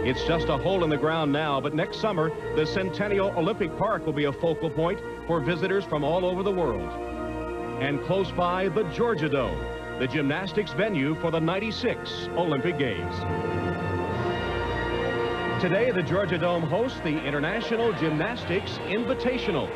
It's just a hole in the ground now, but next summer, the Centennial Olympic Park will be a focal point for visitors from all over the world. And close by, the Georgia Dome, the gymnastics venue for the '96 Olympic Games. Today, the Georgia Dome hosts the International Gymnastics Invitational.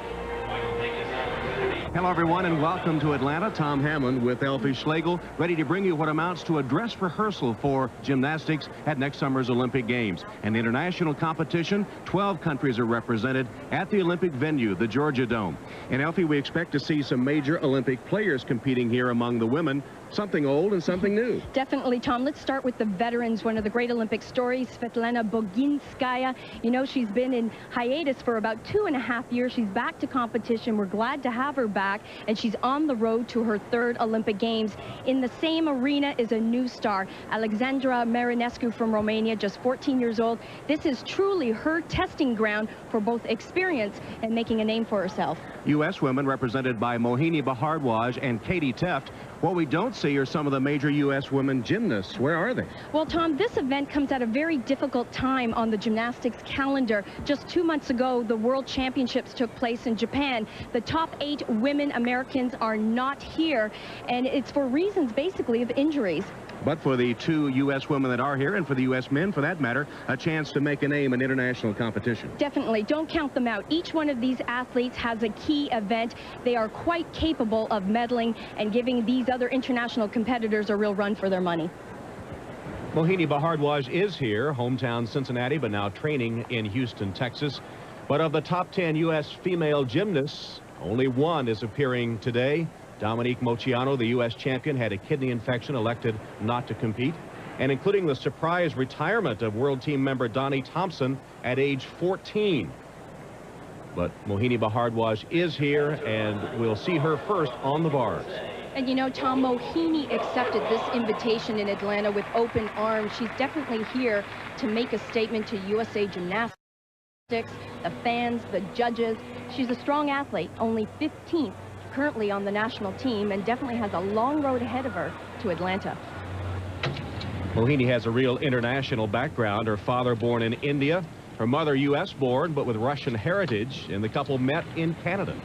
Hello, everyone, and welcome to Atlanta. Tom Hammond with Elfie Schlegel, ready to bring you what amounts to a dress rehearsal for gymnastics at next summer's Olympic Games. An international competition, 12 countries are represented at the Olympic venue, the Georgia Dome. And Elfie, we expect to see some major Olympic players competing here among the women, something old and something new. Definitely, Tom. Let's start with the veterans, one of the great Olympic stories, Svetlana Boginskaya. You know, she's been in hiatus for about 2.5 years. She's back to competition. We're glad to have her back, and she's on the road to her 3rd Olympic Games. In the same arena is a new star, Alexandra Marinescu from Romania, just 14 years old. This is truly her testing ground for both experience and making a name for herself. U.S. women represented by Mohini Bhardwaj and Katie Teft. What we don't see are some of the major U.S. women gymnasts. Where are they? Well, Tom, this event comes at a very difficult time on the gymnastics calendar. Just 2 months ago, the World Championships took place in Japan. The top 8 women Americans are not here, and it's for reasons basically of injuries. But for the 2 U.S. women that are here, and for the U.S. men, for that matter, a chance to make a name in international competition. Definitely. Don't count them out. Each one of these athletes has a key event. They are quite capable of medaling and giving these other international competitors a real run for their money. Mohini Bhardwaj is here, hometown Cincinnati, but now training in Houston, Texas. But of the top 10 U.S. female gymnasts, only one is appearing today. Dominique Moceanu, the U.S. champion, had a kidney infection, elected not to compete, and including the surprise retirement of world team member Donnie Thompson at age 14. But Mohini Bhardwaj is here, and we'll see her first on the bars. And you know, Tom, Mohini accepted this invitation in Atlanta with open arms. She's definitely here to make a statement to USA Gymnastics, the fans, the judges. She's a strong athlete, only 15th currently on the national team, and definitely has a long road ahead of her to Atlanta. Mohini has a real international background. Her father born in India, her mother U.S. born, but with Russian heritage, and the couple met in Canada.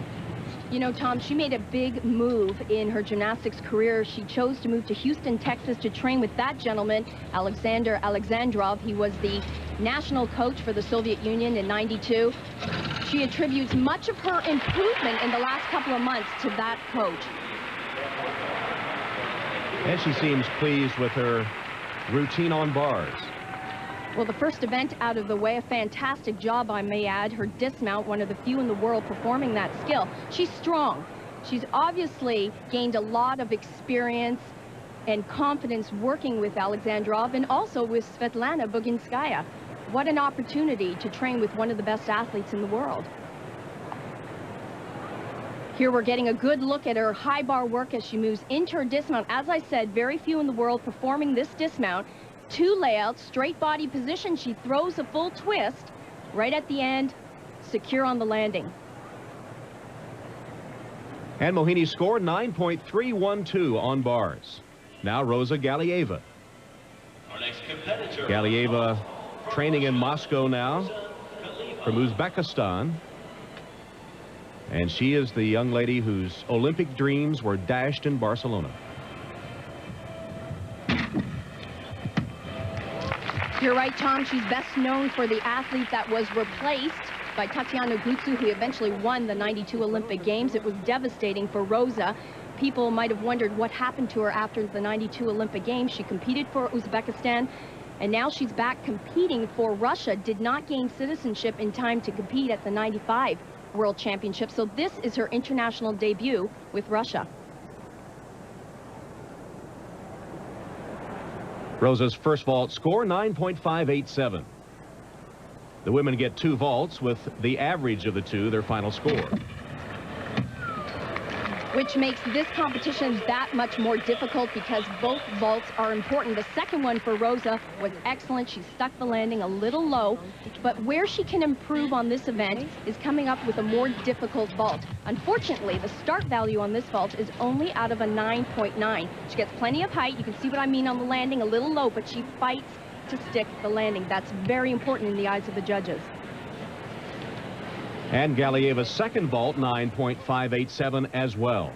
You know, Tom, she made a big move in her gymnastics career. She chose to move to Houston, Texas to train with that gentleman, Alexander Alexandrov. He was the national coach for the Soviet Union in '92. She attributes much of her improvement in the last couple of months to that coach. And she seems pleased with her routine on bars. Well, the first event out of the way, a fantastic job, I may add. Her dismount, one of the few in the world performing that skill. She's strong. She's obviously gained a lot of experience and confidence working with Alexandrov and also with Svetlana Boginskaya. What an opportunity to train with one of the best athletes in the world. Here we're getting a good look at her high bar work as she moves into her dismount. As I said, very few in the world performing this dismount. 2 layouts, straight body position. She throws a full twist right at the end, secure on the landing. And Mohini scored 9.312 on bars. Now Rosa Galieva. Our next competitor, Galieva training in Moscow now from Uzbekistan. And she is the young lady whose Olympic dreams were dashed in Barcelona. You're right, Tom. She's best known for the athlete that was replaced by Tatiana Gutsu, who eventually won the '92 Olympic Games. It was devastating for Rosa. People might have wondered what happened to her after the '92 Olympic Games. She competed for Uzbekistan, and now she's back competing for Russia. Did not gain citizenship in time to compete at the '95 World Championship. So this is her international debut with Russia. Rosa's first vault score, 9.587. The women get 2 vaults, with the average of the 2 their final score. Which makes this competition that much more difficult because both vaults are important. The second one for Rosa was excellent. She stuck the landing a little low, but where she can improve on this event is coming up with a more difficult vault. Unfortunately, the start value on this vault is only out of a 9.9. She gets plenty of height. You can see what I mean on the landing, a little low, but she fights to stick the landing. That's very important in the eyes of the judges. And Galieva's second vault, 9.587 as well.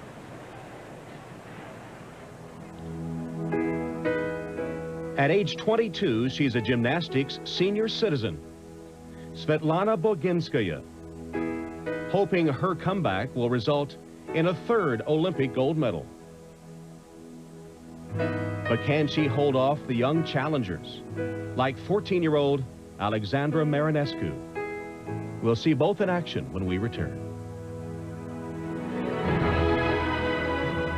At age 22, she's a gymnastics senior citizen. Svetlana Boginskaya, hoping her comeback will result in a third Olympic gold medal. But can she hold off the young challengers, like 14-year-old Alexandra Marinescu? We'll see both in action when we return.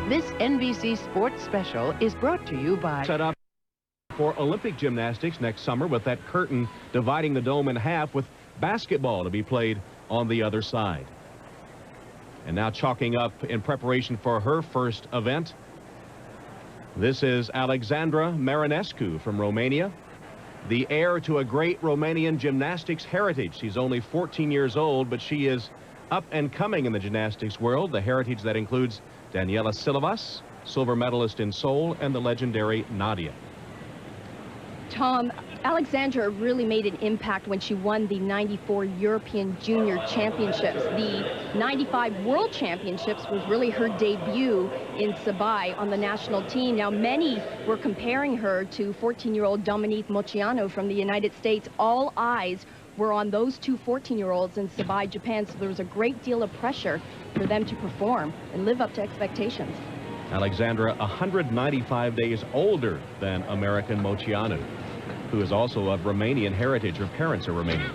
This NBC Sports Special is brought to you by... Set up for Olympic gymnastics next summer with that curtain dividing the dome in half, with basketball to be played on the other side. And now chalking up in preparation for her first event. This is Alexandra Marinescu from Romania, the heir to a great Romanian gymnastics heritage. She's only 14 years old, but she is up and coming in the gymnastics world, the heritage that includes Daniela Silvas, silver medalist in Seoul, and the legendary Nadia. Tom, Alexandra really made an impact when she won the 94 European Junior Championships. The 95 World Championships was really her debut in Sabai on the national team. Now, many were comparing her to 14-year-old Dominique Moceanu from the United States. All eyes were on those two 14-year-olds in Sabai, Japan, so there was a great deal of pressure for them to perform and live up to expectations. Alexandra, 195 days older than American Moceanu, who is also of Romanian heritage. Her parents are Romanian.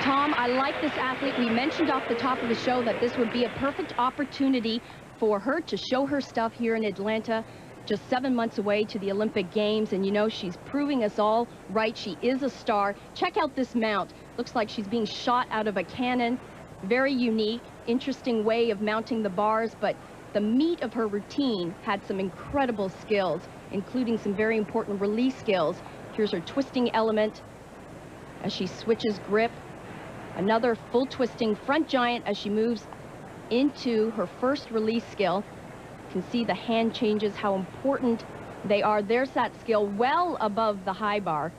Tom, I like this athlete. We mentioned off the top of the show that this would be a perfect opportunity for her to show her stuff here in Atlanta, just 7 months away to the Olympic Games. And you know, she's proving us all right. She is a star. Check out this mount. Looks like she's being shot out of a cannon. Very unique, interesting way of mounting the bars, but the meat of her routine had some incredible skills, including some very important release skills. Here's her twisting element as she switches grip. Another full twisting front giant as she moves into her first release skill. You can see the hand changes, how important they are. There's that skill well above the high bar.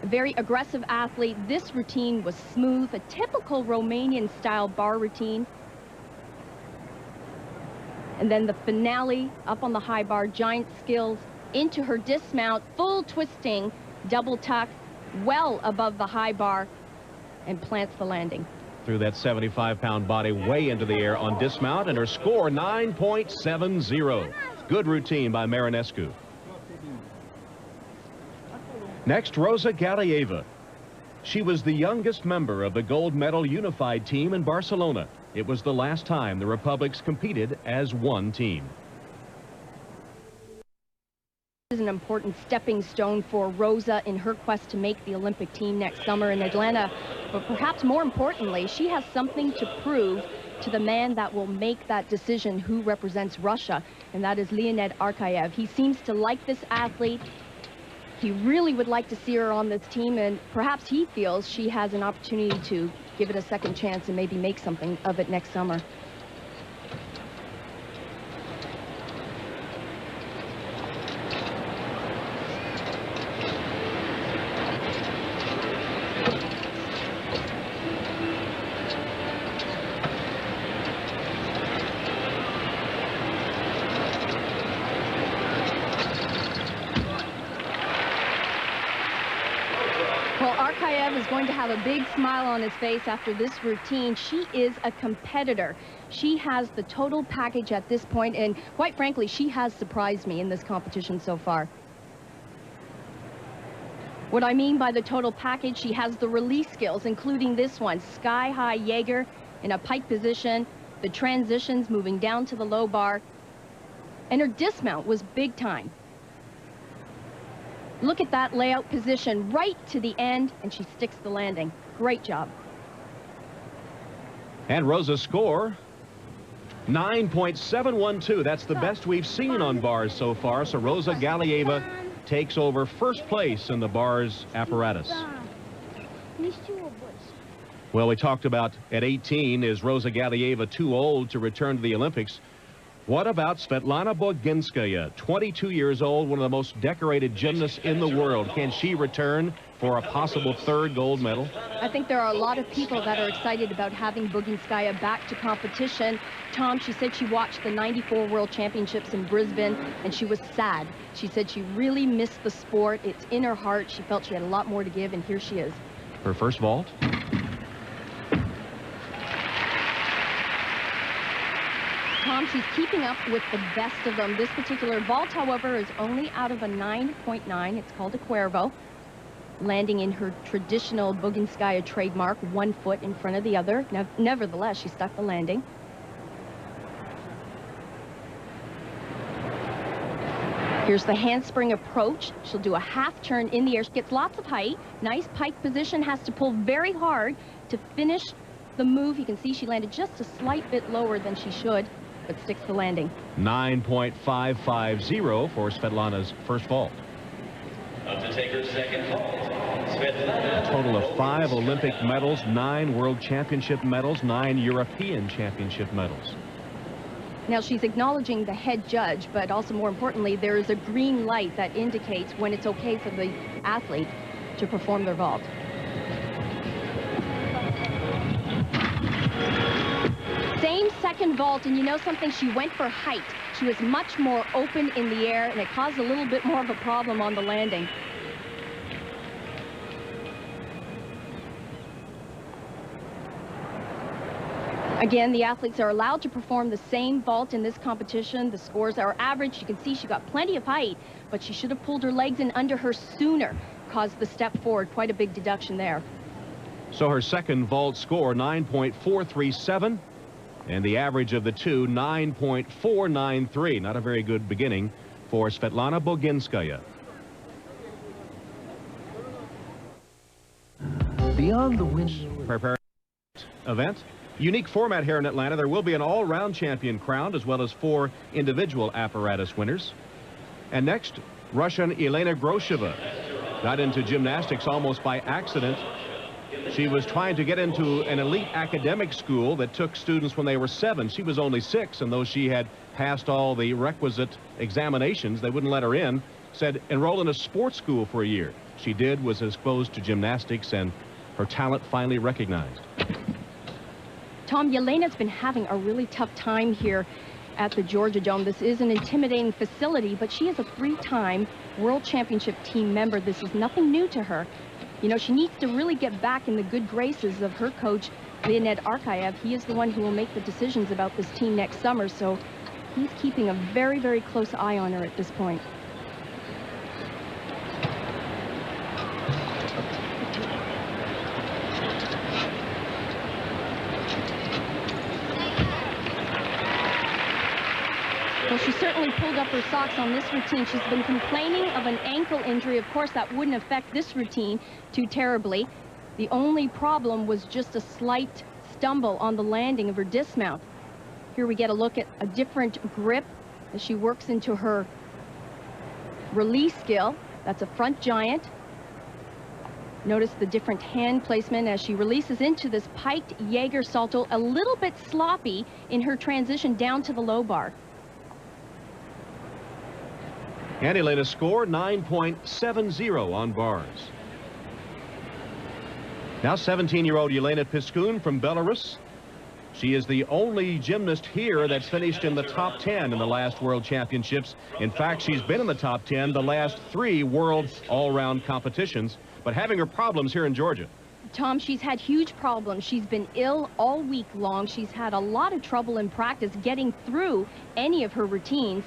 A very aggressive athlete. This routine was smooth, a typical Romanian style bar routine. And then the finale up on the high bar, giant skills into her dismount, full twisting, double tuck, well above the high bar, and plants the landing. Threw that 75-pound body way into the air on dismount, and her score, 9.70. Good routine by Marinescu. Next, Rosa Galieva. She was the youngest member of the gold medal unified team in Barcelona. It was the last time the Republics competed as one team. This is an important stepping stone for Rosa in her quest to make the Olympic team next summer in Atlanta. But perhaps more importantly, she has something to prove to the man that will make that decision who represents Russia, and that is Leonid Arkayev. He seems to like this athlete. He really would like to see her on this team, and perhaps he feels she has an opportunity to give it a second chance and maybe make something of it next summer. Well, Arkayev is going to have a big smile on his face after this routine. She is a competitor. She has the total package at this point, and quite frankly, she has surprised me in this competition so far. What I mean by the total package, she has the release skills, including this one, sky-high Jaeger in a pike position, the transitions moving down to the low bar, and her dismount was big time. Look at that layout position right to the end, and she sticks the landing. Great job. And Rosa's score, 9.712. That's the best we've seen on bars so far. So Rosa Galieva takes over first place in the bars apparatus. Well, we talked about at 18, is Rosa Galieva too old to return to the Olympics? What about Svetlana Boginskaya, 22 years old, one of the most decorated gymnasts in the world? Can she return for a possible third gold medal? I think there are a lot of people that are excited about having Boginskaya back to competition. Tom, she said she watched the '94 World Championships in Brisbane, and she was sad. She said she really missed the sport. It's in her heart. She felt she had a lot more to give, and here she is. Her first vault. Tom, she's keeping up with the best of them. This particular vault, however, is only out of a 9.9. It's called a Cuervo, landing in her traditional Boginskaya trademark, 1 foot in front of the other. Nevertheless, she stuck the landing. Here's the handspring approach. She'll do a half turn in the air. She gets lots of height. Nice pike position. Has to pull very hard to finish the move. You can see she landed just a slight bit lower than she should, but sticks the landing. 9.550 for Svetlana's first vault. Up to take her second vault, Svetlana. A total of 5 Olympic medals, 9 World Championship medals, 9 European Championship medals. Now she's acknowledging the head judge, but also more importantly, there is a green light that indicates when it's okay for the athlete to perform their vault. Same second vault, and you know something, she went for height. She was much more open in the air, and it caused a little bit more of a problem on the landing. Again, the athletes are allowed to perform the same vault in this competition. The scores are average. You can see she got plenty of height, but she should have pulled her legs in under her sooner. Caused the step forward. Quite a big deduction there. So her second vault score, 9.437, and the average of the two, 9.493. Not a very good beginning for Svetlana Boginskaya. Beyond the wind. Prepare event. Unique format here in Atlanta. There will be an all-round champion crowned, as well as 4 individual apparatus winners. And next, Russian Elena Grosheva got into gymnastics almost by accident. She was trying to get into an elite academic school that took students when they were 7. She was only 6, and though she had passed all the requisite examinations, they wouldn't let her in. Said, enroll in a sports school for a year. She did, was exposed to gymnastics, and her talent finally recognized. Tom, Yelena's been having a really tough time here at the Georgia Dome. This is an intimidating facility, but she is a 3-time World Championship team member. This is nothing new to her. You know, she needs to really get back in the good graces of her coach, Leonid Arkayev. He is the one who will make the decisions about this team next summer, so he's keeping a very, very close eye on her at this point. Well, she certainly pulled up her socks on this routine. She's been complaining of an ankle injury. Of course, that wouldn't affect this routine too terribly. The only problem was just a slight stumble on the landing of her dismount. Here we get a look at a different grip as she works into her release skill. That's a front giant. Notice the different hand placement as she releases into this piked Jaeger salto, a little bit sloppy in her transition down to the low bar. And Elena's score, 9.70 on bars. Now 17-year-old Yelena Piskun from Belarus. She is the only gymnast here that's finished in the top 10 in the last World Championships. In fact, she's been in the top 10 the last 3 World all-round competitions, but having her problems here in Georgia. Tom, she's had huge problems. She's been ill all week long. She's had a lot of trouble in practice getting through any of her routines.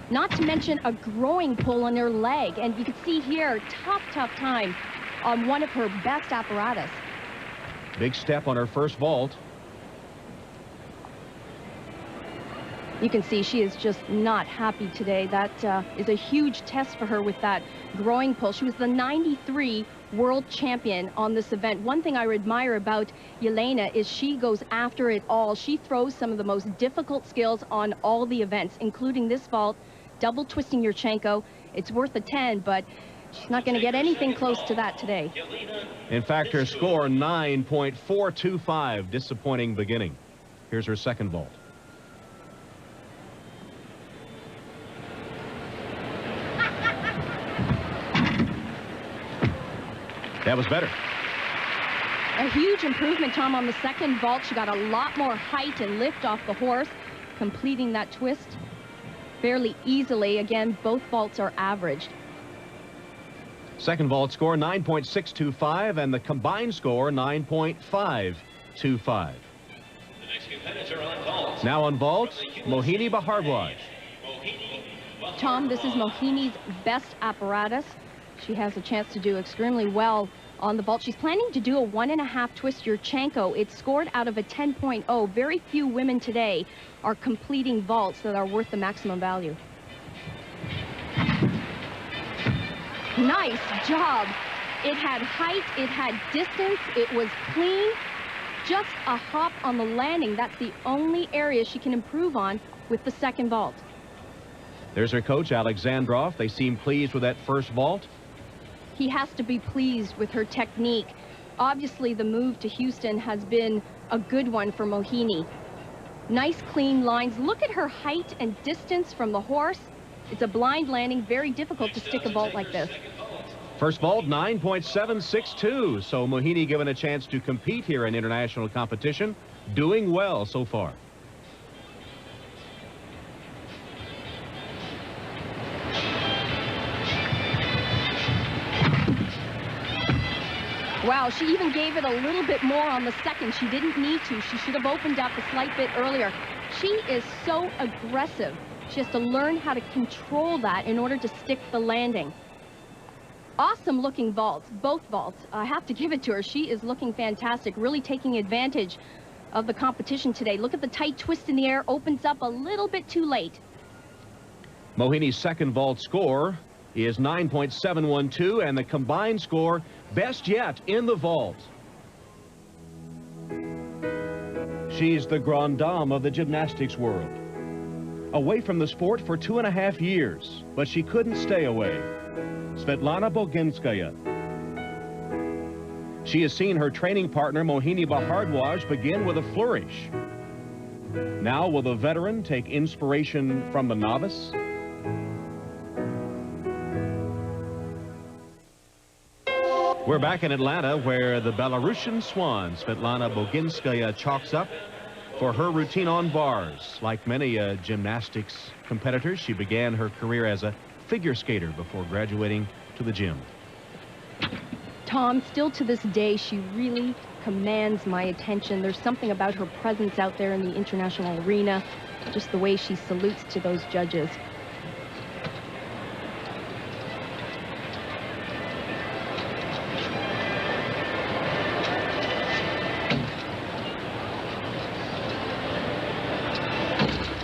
Not to mention a growing pull on her leg. And you can see here, tough time on one of her best apparatus. Big step on her first vault. You can see she is just not happy today. That is a huge test for her with that growing pull. She was the 93 world champion on this event. One thing I admire about Yelena is she goes after it all. She throws some of the most difficult skills on all the events, including this vault, double twisting Yurchenko. It's worth a 10, but she's not going to get anything close to that today. In fact, her score 9.425. Disappointing beginning. Here's her second vault. That was better. A huge improvement, Tom, on the second vault. She got a lot more height and lift off the horse, completing that twist fairly easily. Again, both vaults are averaged. Second vault score 9.625, and the combined score 9.525. The next competitor on vault. Now on vault, Mohini Bhardwaj. Tom, this is Mohini's best apparatus. She has a chance to do extremely well on the vault. She's planning to do a 1.5 twist Yurchenko. It's scored out of a 10.0. Very few women today are completing vaults that are worth the maximum value. Nice job. It had height, it had distance, it was clean. Just a hop on the landing. That's the only area she can improve on with the second vault. There's her coach, Alexandrov. They seem pleased with that first vault. He has to be pleased with her technique. Obviously, the move to Houston has been a good one for Mohini. Nice, clean lines. Look at her height and distance from the horse. It's a blind landing, very difficult to stick a vault like this. First vault, 9.762. So Mohini given a chance to compete here in international competition. Doing well so far. Wow, she even gave it a little bit more on the second. She didn't need to. She should have opened up a slight bit earlier. She is so aggressive. She has to learn how to control that in order to stick the landing. Awesome looking vaults, both vaults. I have to give it to her. She is looking fantastic, really taking advantage of the competition today. Look at the tight twist in the air, opens up a little bit too late. Mohini's second vault score is 9.712, and the combined score, best yet in the vault. She's the grande dame of the gymnastics world. Away from the sport for 2.5 years, but she couldn't stay away. Svetlana Boginskaya. She has seen her training partner, Mohini Bhardwaj, begin with a flourish. Now will the veteran take inspiration from the novice? We're back in Atlanta, where the Belarusian swan, Svetlana Boginskaya, chalks up for her routine on bars. Like many gymnastics competitors, she began her career as a figure skater before graduating to the gym. Tom, still to this day, she really commands my attention. There's something about her presence out there in the international arena, just the way she salutes to those judges.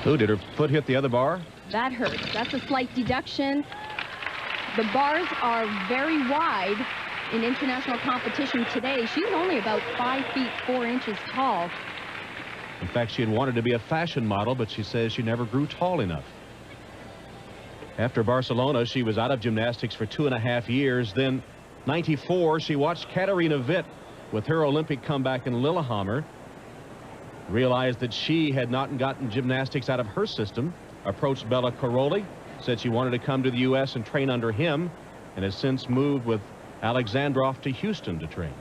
Oh, did her foot hit the other bar? That hurts. That's a slight deduction. The bars are very wide in international competition today. She's only about 5 feet 4 inches tall. In fact, she had wanted to be a fashion model, but she says she never grew tall enough. After Barcelona, she was out of gymnastics for 2.5 years. Then, 94, she watched Katarina Witt with her Olympic comeback in Lillehammer. Realized that she had not gotten gymnastics out of her system, approached Bella Caroli, said she wanted to come to the U.S. and train under him, and has since moved with Alexandrov to Houston to train.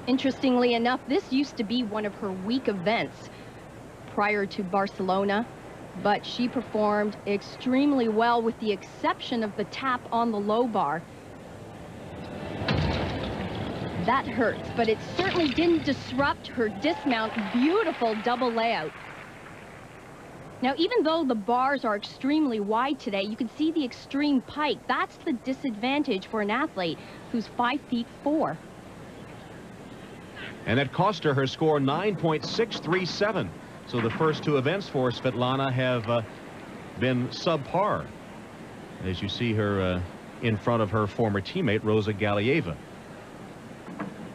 Interestingly enough, this used to be one of her weak events prior to Barcelona, but she performed extremely well with the exception of the tap on the low bar. That hurts, but it certainly didn't disrupt her dismount. Beautiful double layout. Now, even though the bars are extremely wide today, you can see the extreme pike. That's the disadvantage for an athlete who's 5 feet 4. And that cost her score 9.637. So the first two events for Svetlana have been subpar, as you see her in front of her former teammate Rosa Galieva.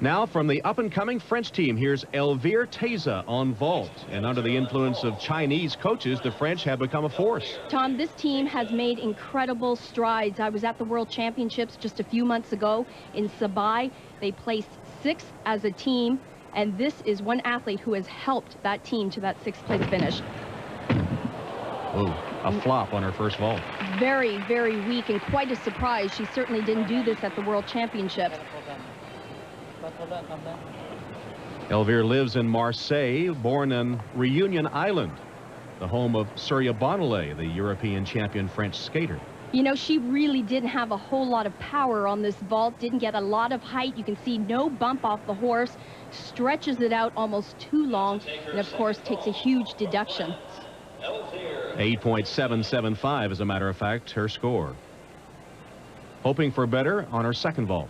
Now from the up-and-coming French team, here's Elvire Teza on vault. And under the influence of Chinese coaches, the French have become a force. Tom, this team has made incredible strides. I was at the World Championships just a few months ago in Sabai. They placed 6th as a team, and this is one athlete who has helped that team to that 6th place finish. Oh, a flop on her first vault. Very, very weak and quite a surprise. She certainly didn't do this at the World Championships. Elvire lives in Marseille, born in Reunion Island, the home of Surya Bonalé, the European champion French skater. You know, she really didn't have a whole lot of power on this vault, didn't get a lot of height. You can see no bump off the horse, stretches it out almost too long, and of course takes a huge deduction. 8.775, as a matter of fact, her score. Hoping for better on her second vault.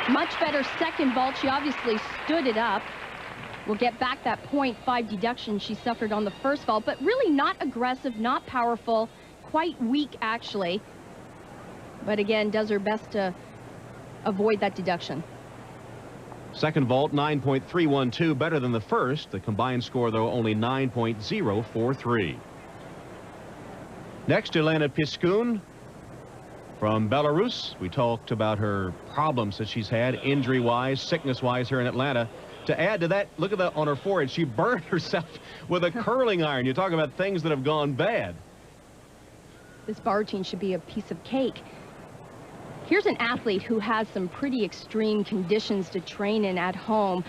Much better second vault. She obviously stood it up. We'll get back that 0.5 deduction she suffered on the first vault, but really not aggressive, not powerful, quite weak actually. But again, does her best to avoid that deduction. Second vault, 9.312, better than the first. The combined score, though, only 9.043. Next, Elena Piskun from Belarus. We talked about her problems that she's had, injury-wise, sickness-wise here in Atlanta. To add to that, look at that on her forehead. She burned herself with a curling iron. You talk about things that have gone bad. This bar routine should be a piece of cake. Here's an athlete who has some pretty extreme conditions to train in at home.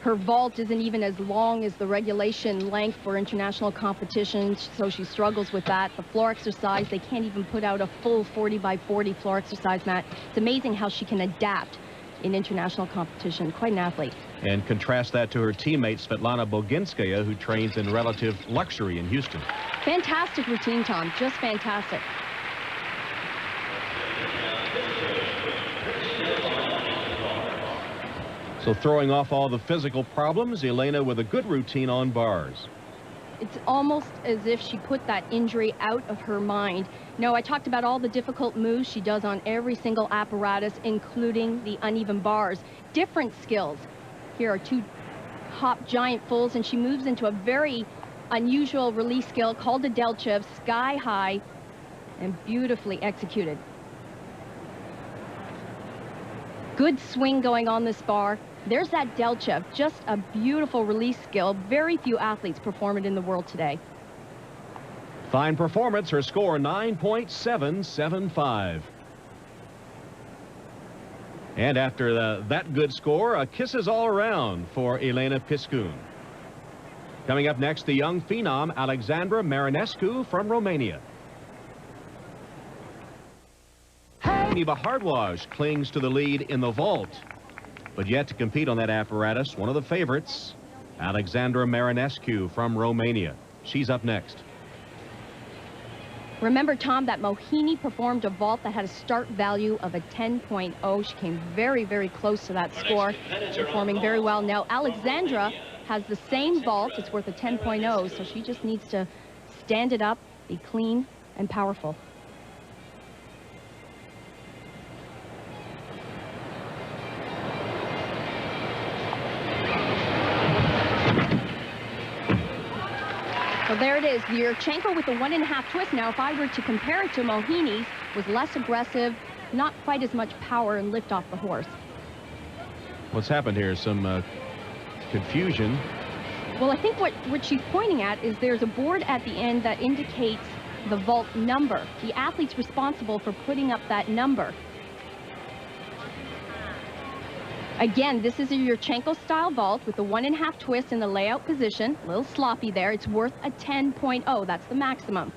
Her vault isn't even as long as the regulation length for international competitions, so she struggles with that. The floor exercise, they can't even put out a full 40 by 40 floor exercise mat. It's amazing how she can adapt in international competition. Quite an athlete. And contrast that to her teammate Svetlana Boginskaya, who trains in relative luxury in Houston. Fantastic routine, Tom. Just fantastic. So throwing off all the physical problems, Elena with a good routine on bars. It's almost as if she put that injury out of her mind. No, I talked about all the difficult moves she does on every single apparatus, including the uneven bars. Different skills. Here are 2 hop giant fulls, and she moves into a very unusual release skill called a Delchev, sky high and beautifully executed. Good swing going on this bar. There's that Delchev, just a beautiful release skill. Very few athletes perform it in the world today. Fine performance, her score 9.775. And after that good score, kisses all around for Elena Piskun. Coming up next, the young phenom Alexandra Marinescu from Romania. Eva Hardwaj clings to the lead in the vault, but yet to compete on that apparatus, one of the favorites, Alexandra Marinescu from Romania. She's up next. Remember, Tom, that Mohini performed a vault that had a start value of a 10.0. She came very, very close to that score, performing very well. Now, Alexandra has the same vault. It's worth a 10.0, so she just needs to stand it up, be clean and powerful. So there it is, the Yurchenko with the 1.5 twist. Now, if I were to compare it to Mohini's, was less aggressive, not quite as much power and lift off the horse. What's happened here? Some confusion. Well, I think what she's pointing at is there's a board at the end that indicates the vault number. The athlete's responsible for putting up that number. Again, this is a Yurchenko-style vault with the 1.5 twist in the layout position. A little sloppy there. It's worth a 10.0. That's the maximum.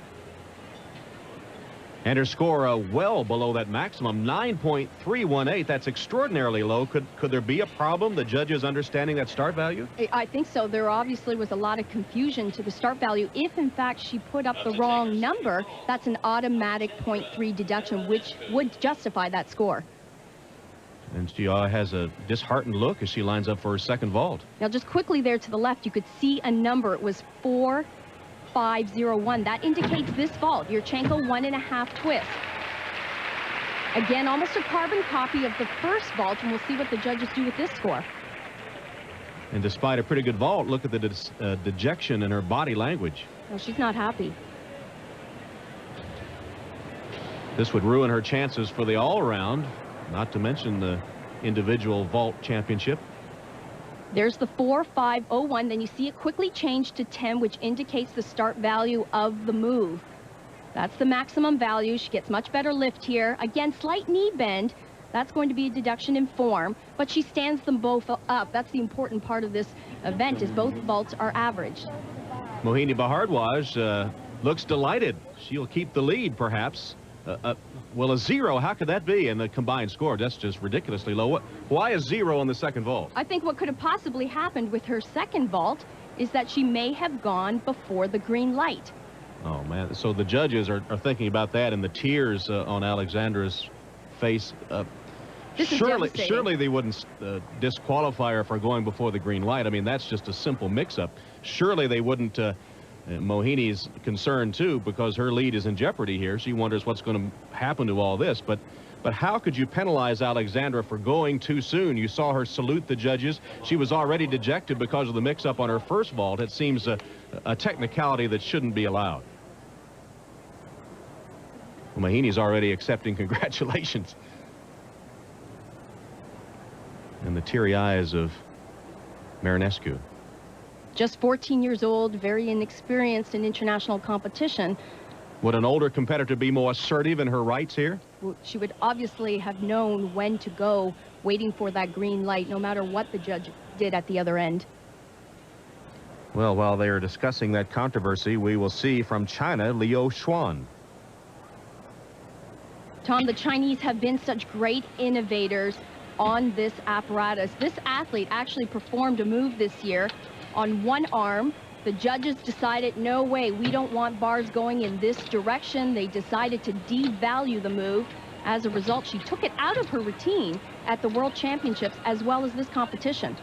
And her score well below that maximum, 9.318. That's extraordinarily low. Could there be a problem, the judges understanding that start value? I think so. There obviously was a lot of confusion to the start value. If, in fact, she put up the wrong number, that's an automatic 0.3 deduction, which would justify that score. And she has a disheartened look as she lines up for her second vault. Now, just quickly there to the left, you could see a number. It was 4.501. That indicates this vault, Yurchenko 1.5 twist. Again, almost a carbon copy of the first vault, and we'll see what the judges do with this score. And despite a pretty good vault, look at the dejection in her body language. No, she's not happy. This would ruin her chances for the all-around, not to mention the individual vault championship. There's the 4.501. Then you see it quickly change to 10, which indicates the start value of the move. That's the maximum value. She gets much better lift here. Again, slight knee bend. That's going to be a deduction in form, but she stands them both up. That's the important part of this event, is both vaults are averaged. Mohini Bhardwaj looks delighted. She'll keep the lead, perhaps. Well, a 0, how could that be in the combined score? That's just ridiculously low. Why a 0 on the second vault? I think what could have possibly happened with her second vault is that she may have gone before the green light. Oh, man. So the judges are thinking about that, and the tears on Alexandra's face. This is devastating. Surely they wouldn't disqualify her for going before the green light. I mean, that's just a simple mix-up. Surely they wouldn't. Mohini's concerned, too, because her lead is in jeopardy here. She wonders what's going to happen to all this. But how could you penalize Alexandra for going too soon? You saw her salute the judges. She was already dejected because of the mix-up on her first vault. It seems a technicality that shouldn't be allowed. Well, Mohini's already accepting congratulations. And the teary eyes of Marinescu. Just 14 years old, very inexperienced in international competition. Would an older competitor be more assertive in her rights here? She would obviously have known when to go, waiting for that green light, no matter what the judge did at the other end. Well, while they are discussing that controversy, we will see from China, Liu Xuan. Tom, the Chinese have been such great innovators on this apparatus. This athlete actually performed a move this year on one arm. The judges decided, no way, we don't want bars going in this direction. They decided to devalue the move. As a result, she took it out of her routine at the World Championships as well as this competition.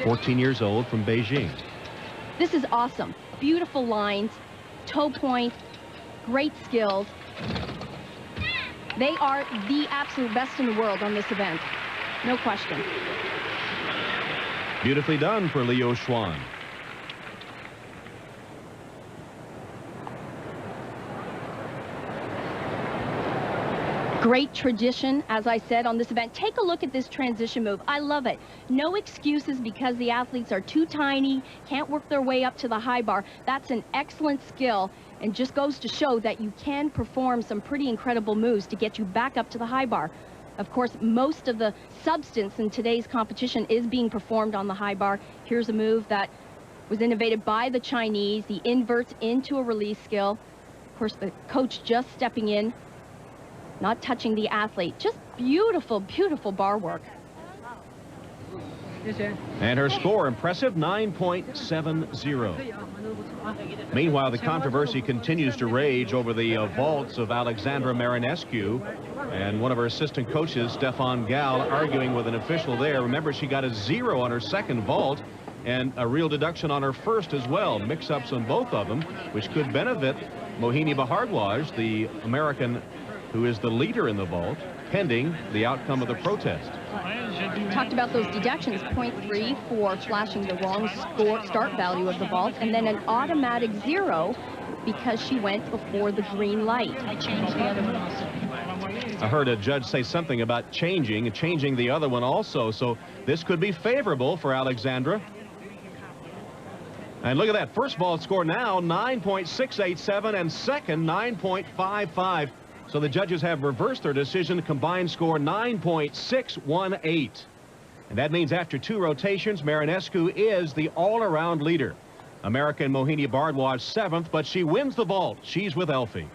14 years old from Beijing. This is awesome. Beautiful lines, toe point, great skills. They are the absolute best in the world on this event. No question. Beautifully done for Liu Xuan. Great tradition, as I said, on this event. Take a look at this transition move. I love it. No excuses because the athletes are too tiny, can't work their way up to the high bar. That's an excellent skill and just goes to show that you can perform some pretty incredible moves to get you back up to the high bar. Of course, most of the substance in today's competition is being performed on the high bar. Here's a move that was innovated by the Chinese, the inverts into a release skill. Of course, the coach just stepping in, not touching the athlete. Just beautiful, beautiful bar work. And her score, impressive, 9.70. Meanwhile, the controversy continues to rage over the vaults of Alexandra Marinescu, and one of her assistant coaches, Stefan Gal, arguing with an official there. Remember, she got a 0 on her second vault and a real deduction on her first as well. Mix-ups on both of them, which could benefit Mohini Bhardwaj, the American who is the leader in the vault, pending the outcome of the protest. Talked about those deductions, 0.3 for flashing the wrong start value of the vault, and then an automatic 0 because she went before the green light. I heard a judge say something about changing the other one also, so this could be favorable for Alexandra. And look at that, first vault score now 9.687 and second 9.55. So the judges have reversed their decision. Combined score 9.618. And that means after 2 rotations, Marinescu is the all-around leader. American Mohini Bardwaj 7th, but she wins the vault. She's with Elfie.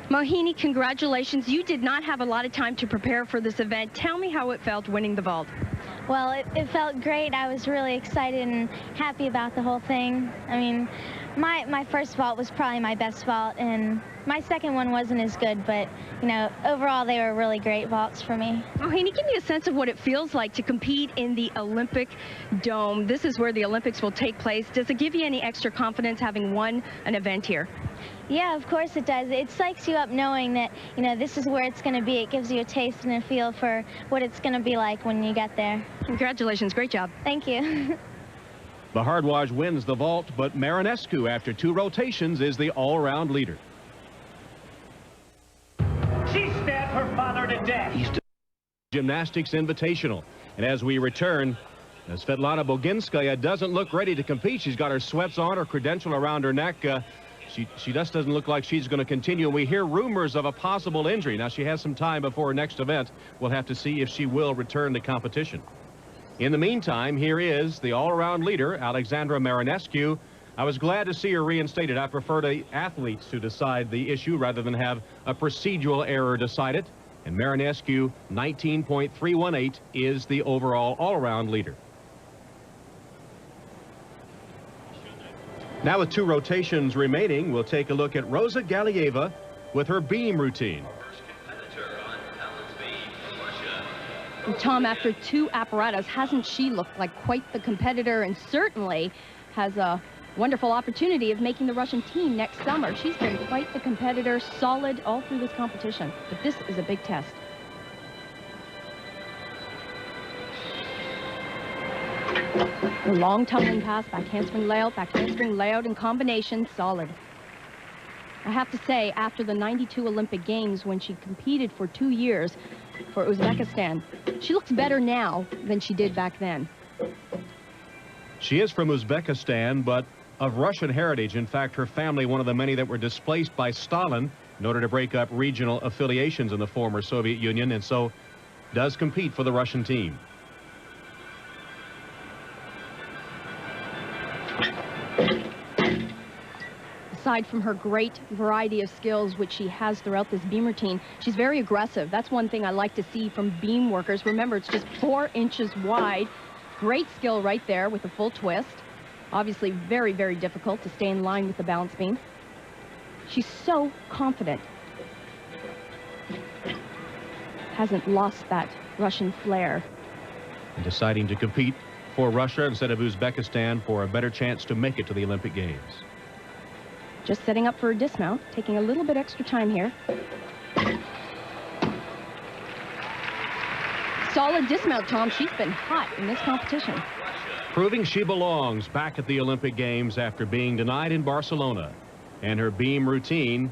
Mohini, congratulations. You did not have a lot of time to prepare for this event. Tell me how it felt winning the vault. Well, it felt great. I was really excited and happy about the whole thing. I mean, my first vault was probably my best vault, and my second one wasn't as good, but, you know, overall they were really great vaults for me. Mohini, give me a sense of what it feels like to compete in the Olympic Dome. This is where the Olympics will take place. Does it give you any extra confidence having won an event here? Yeah, of course it does. It psychs you up knowing that, you know, this is where it's going to be. It gives you a taste and a feel for what it's going to be like when you get there. Congratulations. Great job. Thank you. Bardwaj wins the vault, but Marinescu, after 2 rotations, is the all-around leader. She stabbed her father to death. Gymnastics Invitational. And as we return, Svetlana Boginskaya doesn't look ready to compete. She's got her sweats on, her credential around her neck. She just doesn't look like she's going to continue. And we hear rumors of a possible injury. Now, she has some time before her next event. We'll have to see if she will return to competition. In the meantime, here is the all-around leader, Alexandra Marinescu. I was glad to see her reinstated. I prefer the athletes to decide the issue rather than have a procedural error decide it. And Marinescu, 19.318, is the overall all-around leader. Now with 2 rotations remaining, we'll take a look at Rosa Galieva with her beam routine. Tom, after 2 apparatus, hasn't she looked like quite the competitor, and certainly has a wonderful opportunity of making the Russian team next summer. She's been quite the competitor, solid all through this competition. But this is a big test. A long tumbling pass, back handspring layout in combination, solid. I have to say, after the 92 Olympic Games, when she competed for 2 years for Uzbekistan, she looks better now than she did back then. She is from Uzbekistan, but of Russian heritage. In fact, her family, one of the many that were displaced by Stalin in order to break up regional affiliations in the former Soviet Union, and so does compete for the Russian team. Aside from her great variety of skills, which she has throughout this beam routine, she's very aggressive. That's one thing I like to see from beam workers. Remember, it's just 4 inches wide. Great skill right there with a full twist. Obviously very, very difficult to stay in line with the balance beam. She's so confident. Hasn't lost that Russian flair. And deciding to compete for Russia instead of Uzbekistan for a better chance to make it to the Olympic Games. Just setting up for a dismount, taking a little bit extra time here. Solid dismount, Tom. She's been hot in this competition. Proving she belongs back at the Olympic Games after being denied in Barcelona. And her beam routine,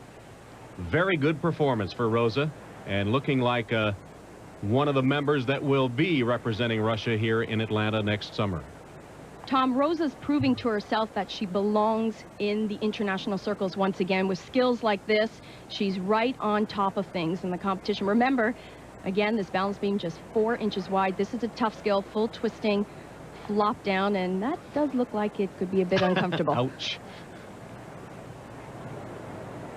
very good performance for Rosa, and looking like one of the members that will be representing Russia here in Atlanta next summer. Tom, Rosa's proving to herself that she belongs in the international circles once again. With skills like this, she's right on top of things in the competition. Remember, again, this balance beam just 4 inches wide. This is a tough skill, full twisting, flop down, and that does look like it could be a bit uncomfortable. Ouch.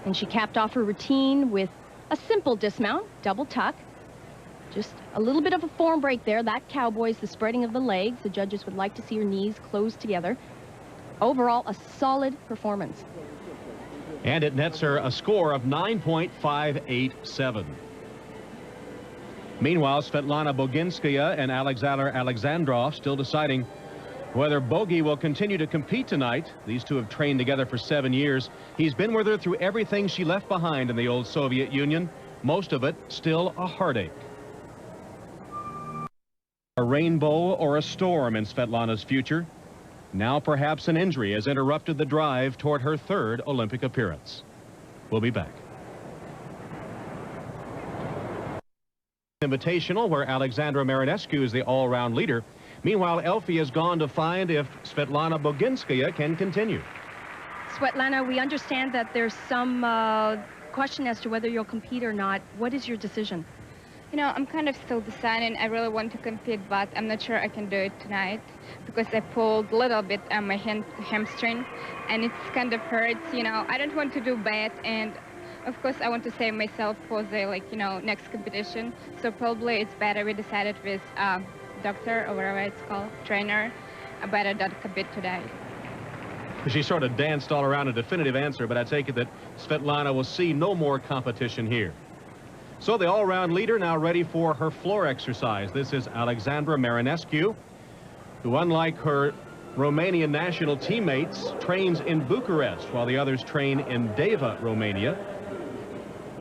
And she capped off her routine with a simple dismount, double tuck. Just a little bit of a form break there. That cowboy's the spreading of the legs. The judges would like to see her knees closed together. Overall, a solid performance. And it nets her a score of 9.587. Meanwhile, Svetlana Boginskaya and Alexander Alexandrov still deciding whether Bogi will continue to compete tonight. These two have trained together for 7 years. He's been with her through everything she left behind in the old Soviet Union. Most of it still a heartache. A rainbow or a storm in Svetlana's future. Now perhaps an injury has interrupted the drive toward her 3rd Olympic appearance. We'll be back. Invitational, where Alexandra Marinescu is the all-round leader. Meanwhile, Elfie has gone to find if Svetlana Boginskaya can continue. Svetlana, we understand that there's some question as to whether you'll compete or not. What is your decision? You know, I'm kind of still deciding. I really want to compete, but I'm not sure I can do it tonight because I pulled a little bit on my hamstring, and it's kind of hurts. You know, I don't want to do bad, and of course I want to save myself for the next competition. So probably it's better we decided with doctor or whatever it's called, trainer. I better not compete today. She sort of danced all around a definitive answer, but I take it that Svetlana will see no more competition here. So the all-round leader now ready for her floor exercise. This is Alexandra Marinescu, who, unlike her Romanian national teammates, trains in Bucharest while the others train in Deva, Romania.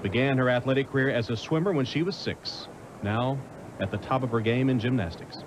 Began her athletic career as a swimmer when she was 6. Now at the top of her game in gymnastics.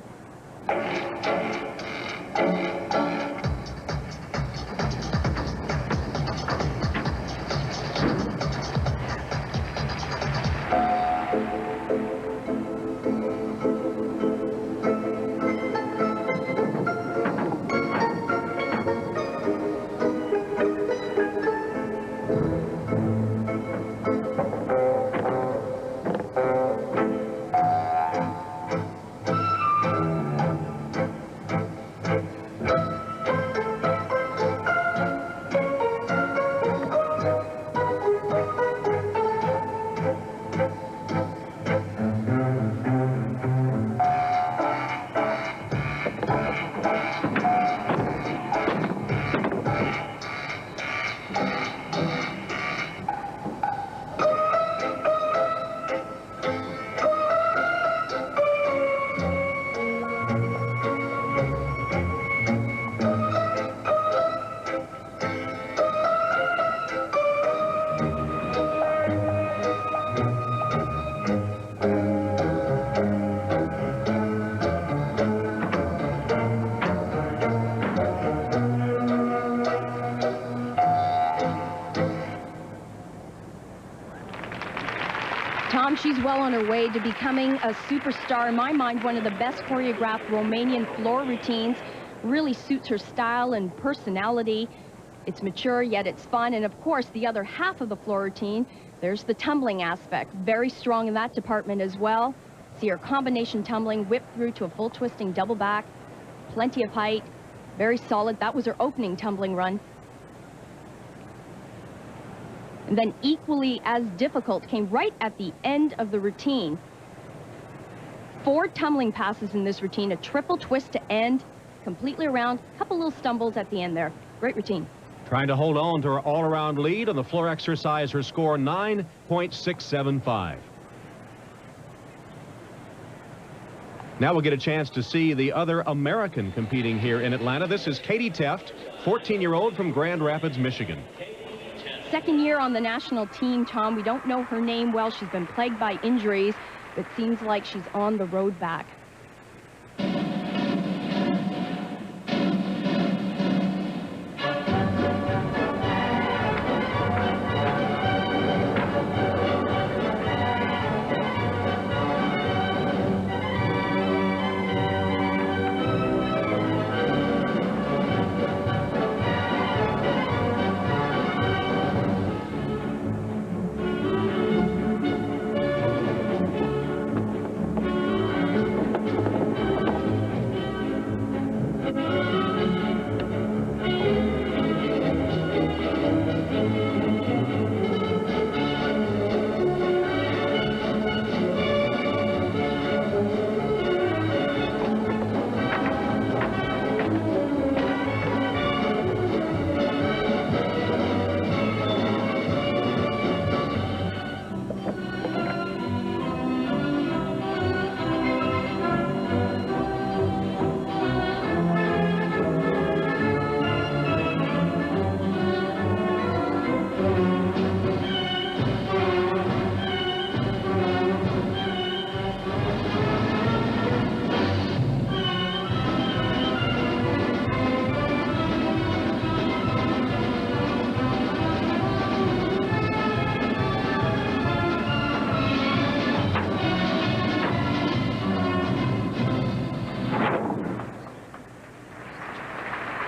Tom, she's well on her way to becoming a superstar. In my mind, one of the best choreographed Romanian floor routines. Really suits her style and personality. It's mature, yet it's fun. And of course, the other half of the floor routine, there's the tumbling aspect. Very strong in that department as well. See her combination tumbling, whip through to a full twisting double back. Plenty of height, very solid. That was her opening tumbling run. And then equally as difficult came right at the end of the routine. 4 tumbling passes in this routine, a triple twist to end, completely around, a couple little stumbles at the end there. Great routine. Trying to hold on to her all-around lead on the floor exercise, her score 9.675. Now we'll get a chance to see the other American competing here in Atlanta. This is Katie Teft, 14-year-old from Grand Rapids, Michigan. Second year on the national team, Tom. We don't know her name well. She's been plagued by injuries. It seems like she's on the road back.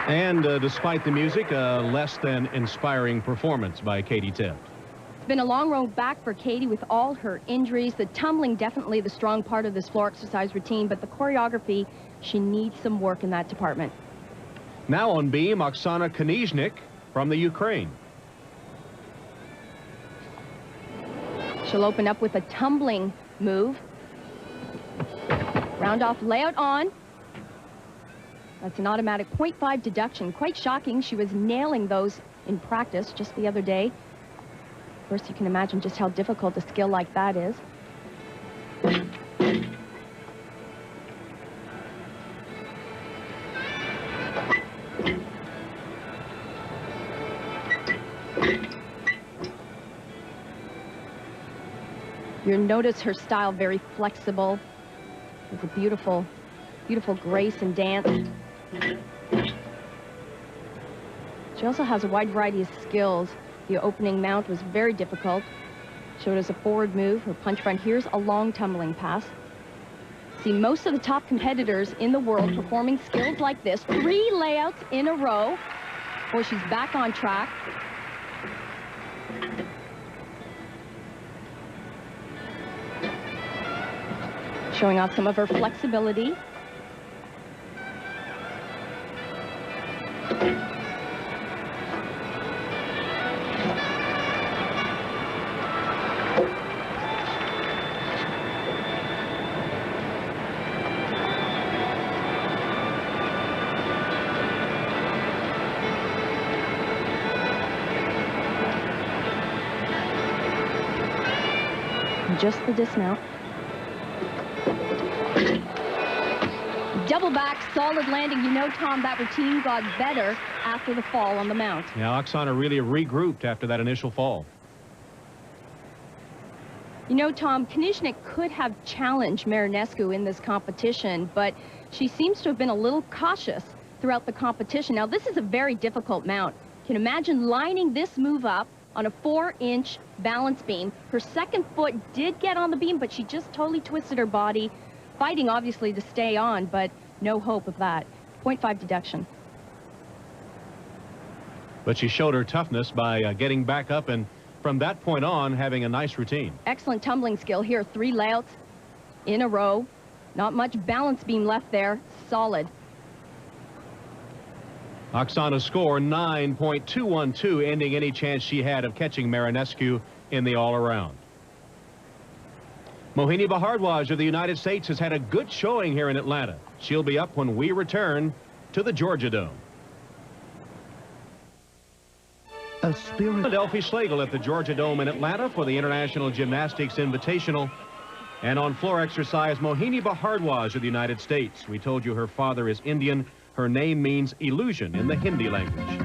And despite the music, a less than inspiring performance by Katie Teft. It's been a long road back for Katie with all her injuries. The tumbling, definitely the strong part of this floor exercise routine, but the choreography, she needs some work in that department. Now on beam, Oksana Konizhnik from the Ukraine. She'll open up with a tumbling move. Round off layout on. That's an automatic 0.5 deduction. Quite shocking. She was nailing those in practice just the other day. Of course, you can imagine just how difficult a skill like that is. You'll notice her style very flexible. With a beautiful, beautiful grace and dance. She also has a wide variety of skills. The opening mount was very difficult. Showed us a forward move, her punch front. Here's a long tumbling pass. See most of the top competitors in the world performing skills like this. 3 layouts in a row before she's back on track. Showing off some of her flexibility. Just the dismount. Double back, solid landing. You know, Tom, that routine got better after the fall on the mount. Yeah, Oksana really regrouped after that initial fall. You know, Tom, Konizhnik could have challenged Marinescu in this competition, but she seems to have been a little cautious throughout the competition. Now, this is a very difficult mount. You can imagine lining this move up on a 4-inch balance beam. Her second foot did get on the beam, but she just totally twisted her body, fighting obviously to stay on, but no hope of that. 0.5 deduction. But she showed her toughness by getting back up, and from that point on, having a nice routine. Excellent tumbling skill here. 3 layouts in a row. Not much balance beam left there. Solid. Oksana's score 9.212, ending any chance she had of catching Marinescu in the all-around. Mohini Bhardwaj of the United States has had a good showing here in Atlanta. She'll be up when we return to the Georgia Dome. Delphi Schlegel at the Georgia Dome in Atlanta for the International Gymnastics Invitational. And on floor exercise, Mohini Bhardwaj of the United States. We told you her father is Indian. Her name means illusion in the Hindi language.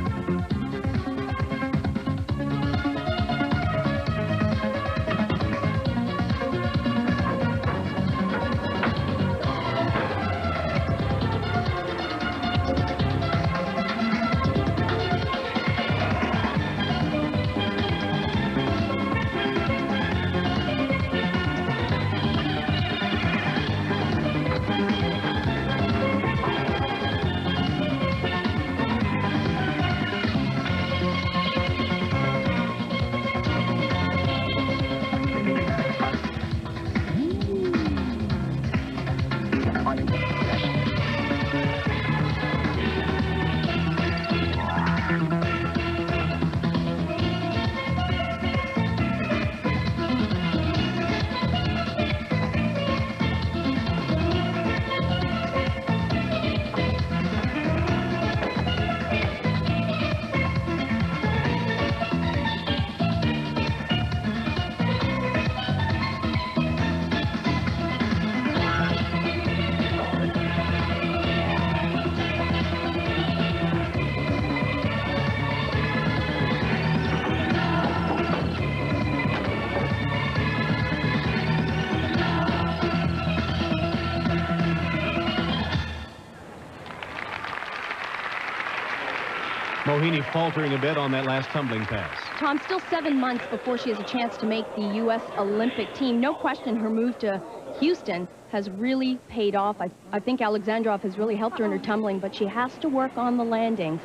Mohini faltering a bit on that last tumbling pass. Tom, still 7 months before she has a chance to make the U.S. Olympic team. No question her move to Houston has really paid off. I think Alexandrov has really helped her in her tumbling, but she has to work on the landings.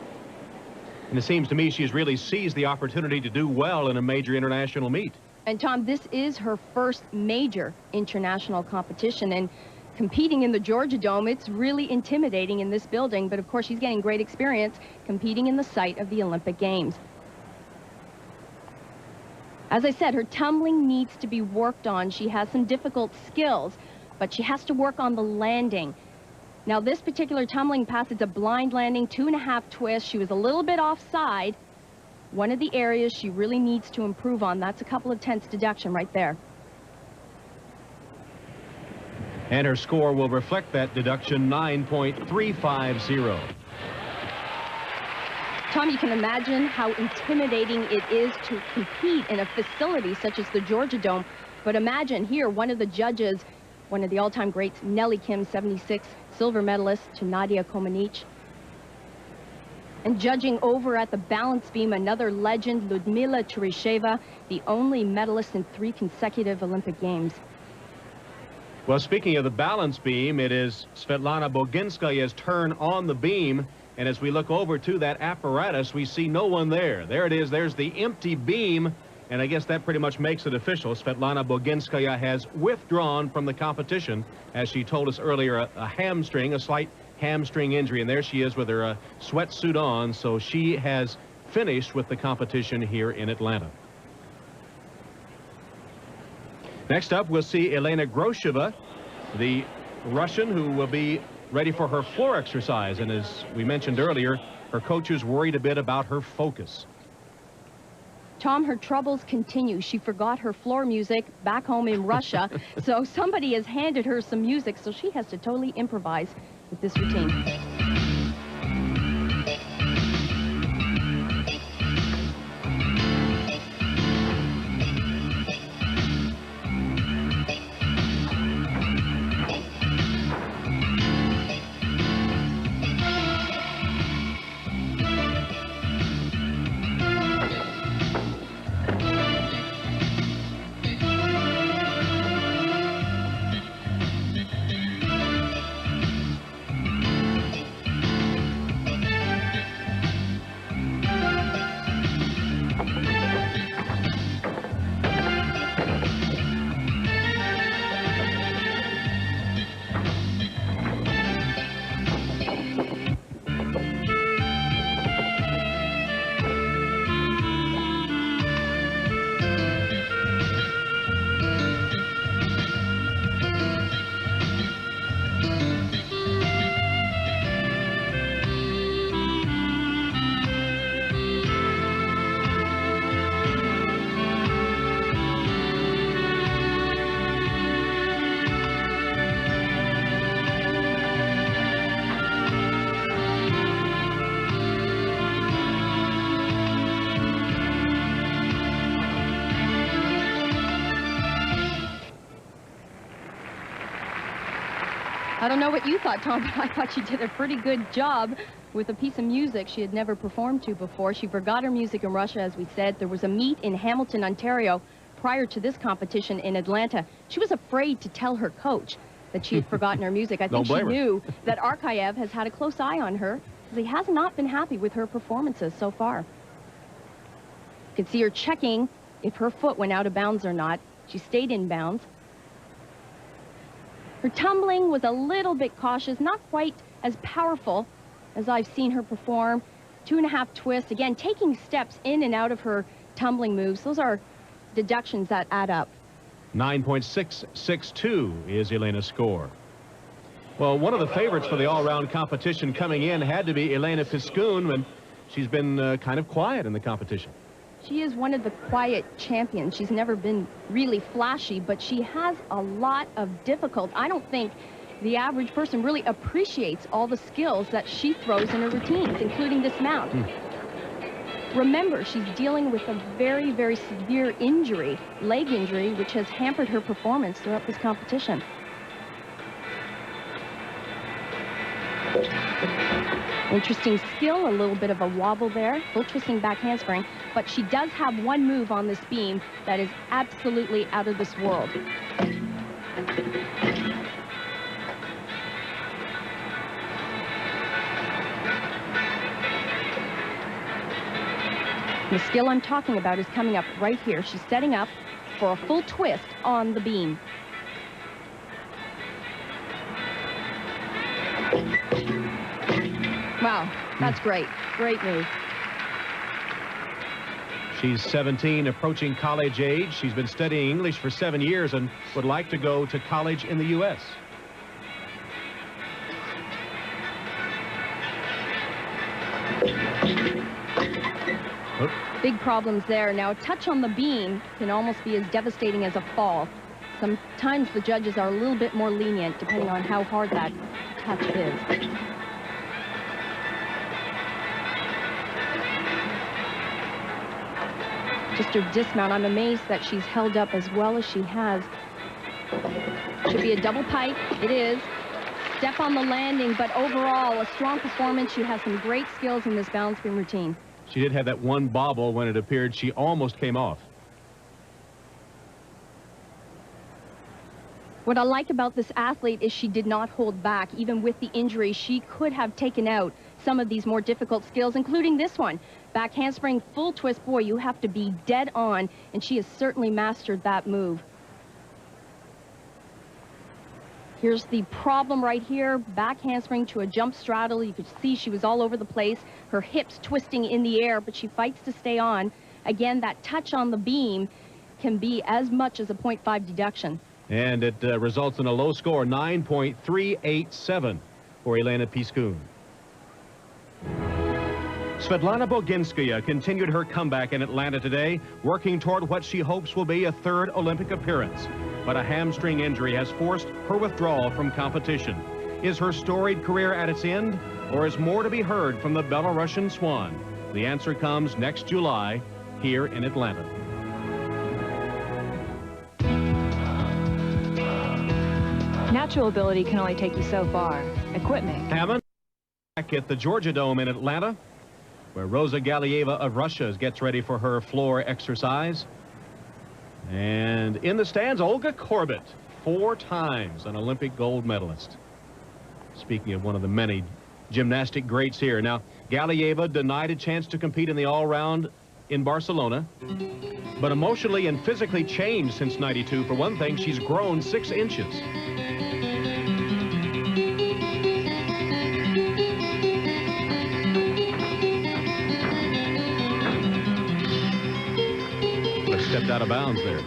And it seems to me she's really seized the opportunity to do well in a major international meet. And Tom, this is her first major international competition, and competing in the Georgia Dome, it's really intimidating in this building, but of course she's getting great experience competing in the site of the Olympic Games. As I said, her tumbling needs to be worked on. She has some difficult skills, but she has to work on the landing. Now, this particular tumbling pass, it's a blind landing, 2.5 twists. She was a little bit offside. One of the areas she really needs to improve on. That's a couple of tenths deduction right there. And her score will reflect that deduction, 9.350. Tom, you can imagine how intimidating it is to compete in a facility such as the Georgia Dome. But imagine here, one of the judges, one of the all-time greats, Nellie Kim, 76, silver medalist, to Nadia Comaneci. And judging over at the balance beam, another legend, Ludmila Turisheva, the only medalist in 3 consecutive Olympic Games. Well, speaking of the balance beam, it is Svetlana Boginskaya's turn on the beam. And as we look over to that apparatus, we see no one there. There it is. There's the empty beam. And I guess that pretty much makes it official. Svetlana Boginskaya has withdrawn from the competition, as she told us earlier, a hamstring, a slight hamstring injury. And there she is with her sweatsuit on. So she has finished with the competition here in Atlanta. Next up, we'll see Elena Grosheva, the Russian who will be ready for her floor exercise. And as we mentioned earlier, her coach is worried a bit about her focus. Tom, her troubles continue. She forgot her floor music back home in Russia. So somebody has handed her some music, so she has to totally improvise with this routine. I don't know what you thought, Tom, but I thought she did a pretty good job with a piece of music she had never performed to before. She forgot her music in Russia, as we said. There was a meet in Hamilton, Ontario, prior to this competition in Atlanta. She was afraid to tell her coach that she had forgotten her music. I think she knew that Arkayev has had a close eye on her, because he has not been happy with her performances so far. You can see her checking if her foot went out of bounds or not. She stayed in bounds. Her tumbling was a little bit cautious, not quite as powerful as I've seen her perform. 2.5 twists, again, taking steps in and out of her tumbling moves. Those are deductions that add up. 9.662 is Elena's score. Well, one of the favorites for the all-round competition coming in had to be Elena Piskun, and she's been kind of quiet in the competition. She is one of the quiet champions. She's never been really flashy, but she has a lot of difficulty. I don't think the average person really appreciates all the skills that she throws in her routines, including this mount. Remember, she's dealing with a very, very severe injury, leg injury, which has hampered her performance throughout this competition. Interesting skill, a little bit of a wobble there, full twisting back handspring, but she does have one move on this beam that is absolutely out of this world. The skill I'm talking about is coming up right here. She's setting up for a full twist on the beam. Wow, that's great. Great move. She's 17, approaching college age. She's been studying English for 7 years and would like to go to college in the U.S. Big problems there. Now, a touch on the beam can almost be as devastating as a fall. Sometimes the judges are a little bit more lenient depending on how hard that touch is. Just her dismount, I'm amazed that she's held up as well as she has. Should be a double pike. It is. Step on the landing, but overall, a strong performance. She has some great skills in this balance beam routine. She did have that one bobble when it appeared she almost came off. What I like about this athlete is she did not hold back. Even with the injury, she could have taken out some of these more difficult skills, including this one. Back handspring, full twist. Boy, you have to be dead on, and she has certainly mastered that move. Here's the problem right here. Back handspring to a jump straddle. You could see she was all over the place. Her hips twisting in the air, but she fights to stay on. Again, that touch on the beam can be as much as a 0.5 deduction. And it results in a low score, 9.387 for Elena Piskun. Svetlana Boginskaya continued her comeback in Atlanta today, working toward what she hopes will be a third Olympic appearance. But a hamstring injury has forced her withdrawal from competition. Is her storied career at its end, or is more to be heard from the Belarusian Swan? The answer comes next July here in Atlanta. Natural ability can only take you so far. Equipment. Hammond back at the Georgia Dome in Atlanta, where Rosa Galieva of Russia gets ready for her floor exercise. And in the stands, Olga Korbut, 4 times an Olympic gold medalist. Speaking of one of the many gymnastic greats here. Now, Galieva denied a chance to compete in the all-round in Barcelona, but emotionally and physically changed since '92. For one thing, she's grown 6 inches. Stepped out of bounds there.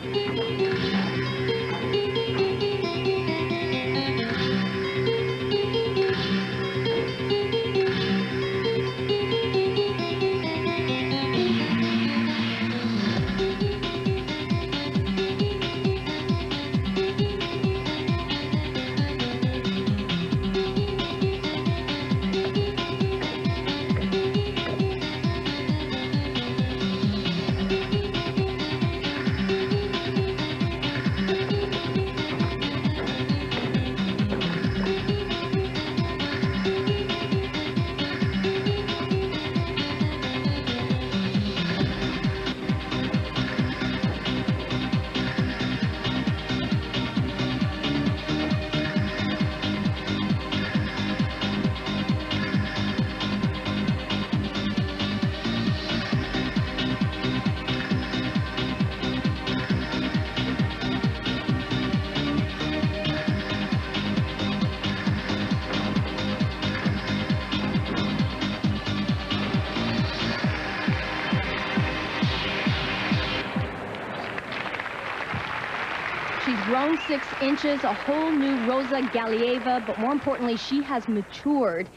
She's grown 6 inches, a whole new Rosa Galieva, but more importantly, she has matured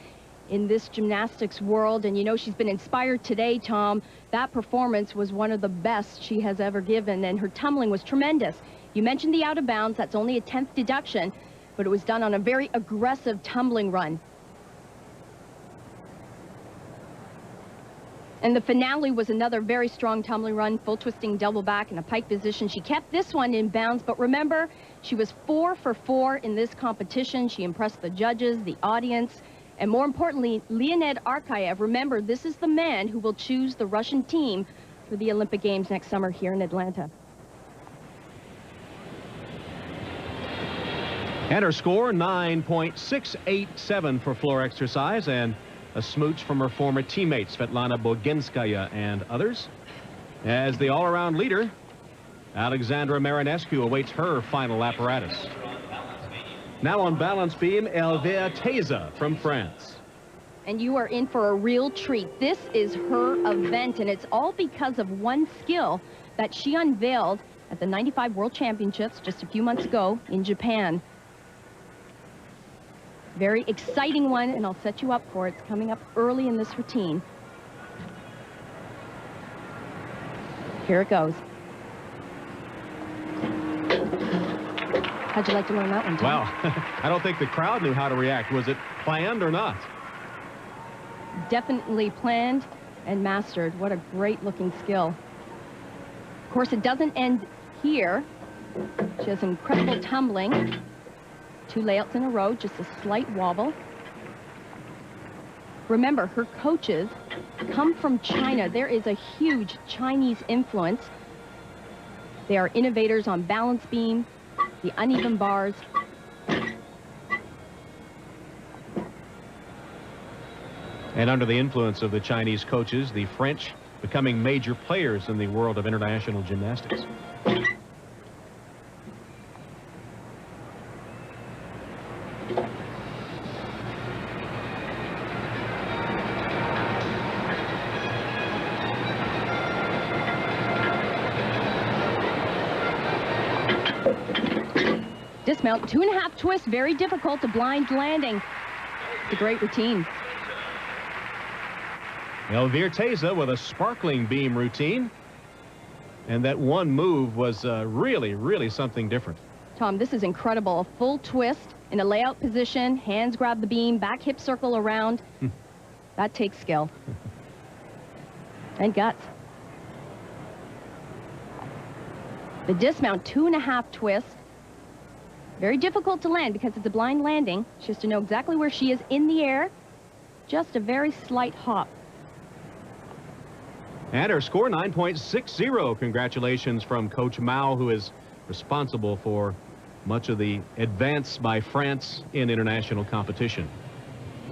in this gymnastics world. And you know, she's been inspired today, Tom. That performance was one of the best she has ever given, and her tumbling was tremendous. You mentioned the out of bounds. That's only a 10th deduction, but it was done on a very aggressive tumbling run. And the finale was another very strong tumbling run, full twisting double back in a pike position. She kept this one in bounds, but remember, she was 4 for 4 in this competition. She impressed the judges, the audience, and more importantly, Leonid Arkayev. Remember, this is the man who will choose the Russian team for the Olympic Games next summer here in Atlanta. And her score, 9.687 for floor exercise, and a smooch from her former teammates, Svetlana Boginskaya and others. As the all-around leader, Alexandra Marinescu awaits her final apparatus. Now on balance beam, Elvire Teza from France. And you are in for a real treat. This is her event, and it's all because of one skill that she unveiled at the 95 World Championships just a few months ago in Japan. Very exciting one, and I'll set you up for it. It's coming up early in this routine. Here it goes. How'd you like to learn that one, Tom? Well, I don't think the crowd knew how to react. Was it planned or not? Definitely planned and mastered. What a great looking skill. Of course, it doesn't end here. She has incredible tumbling. 2 layouts in a row, just a slight wobble. Remember, her coaches come from China. There is a huge Chinese influence. They are innovators on balance beam, the uneven bars. And under the influence of the Chinese coaches, the French becoming major players in the world of international gymnastics. Dismount, 2.5 twists, very difficult, a blind landing. It's a great routine. Elvire Teza with a sparkling beam routine. And that one move was really something different. Tom, this is incredible. A full twist in a layout position, hands grab the beam, back hip circle around. That takes skill. And guts. The dismount, 2.5 twists. Very difficult to land because it's a blind landing. She has to know exactly where she is in the air. Just a very slight hop. And her score, 9.60. Congratulations from Coach Mao, who is responsible for much of the advance by France in international competition.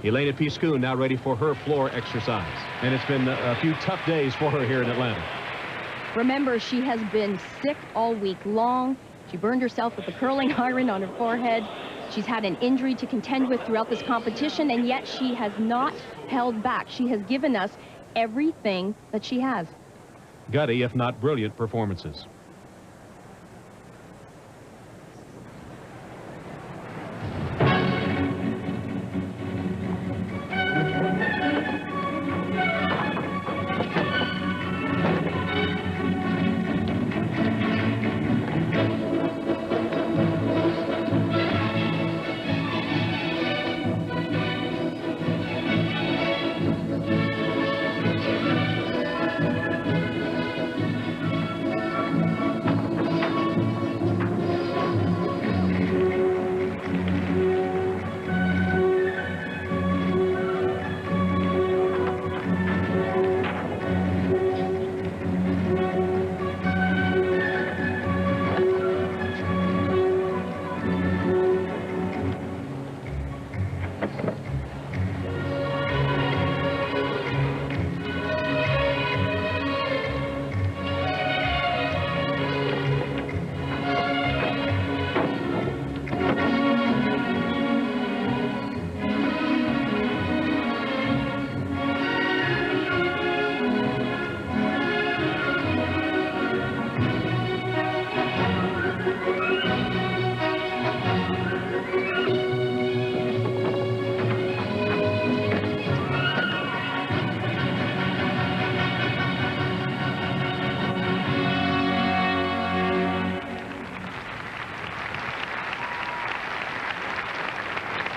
Elena Piscun now ready for her floor exercise. And it's been a few tough days for her here in Atlanta. Remember, she has been sick all week long. She burned herself with a curling iron on her forehead. She's had an injury to contend with throughout this competition, and yet she has not held back. She has given us everything that she has. Gutty, if not brilliant, performances.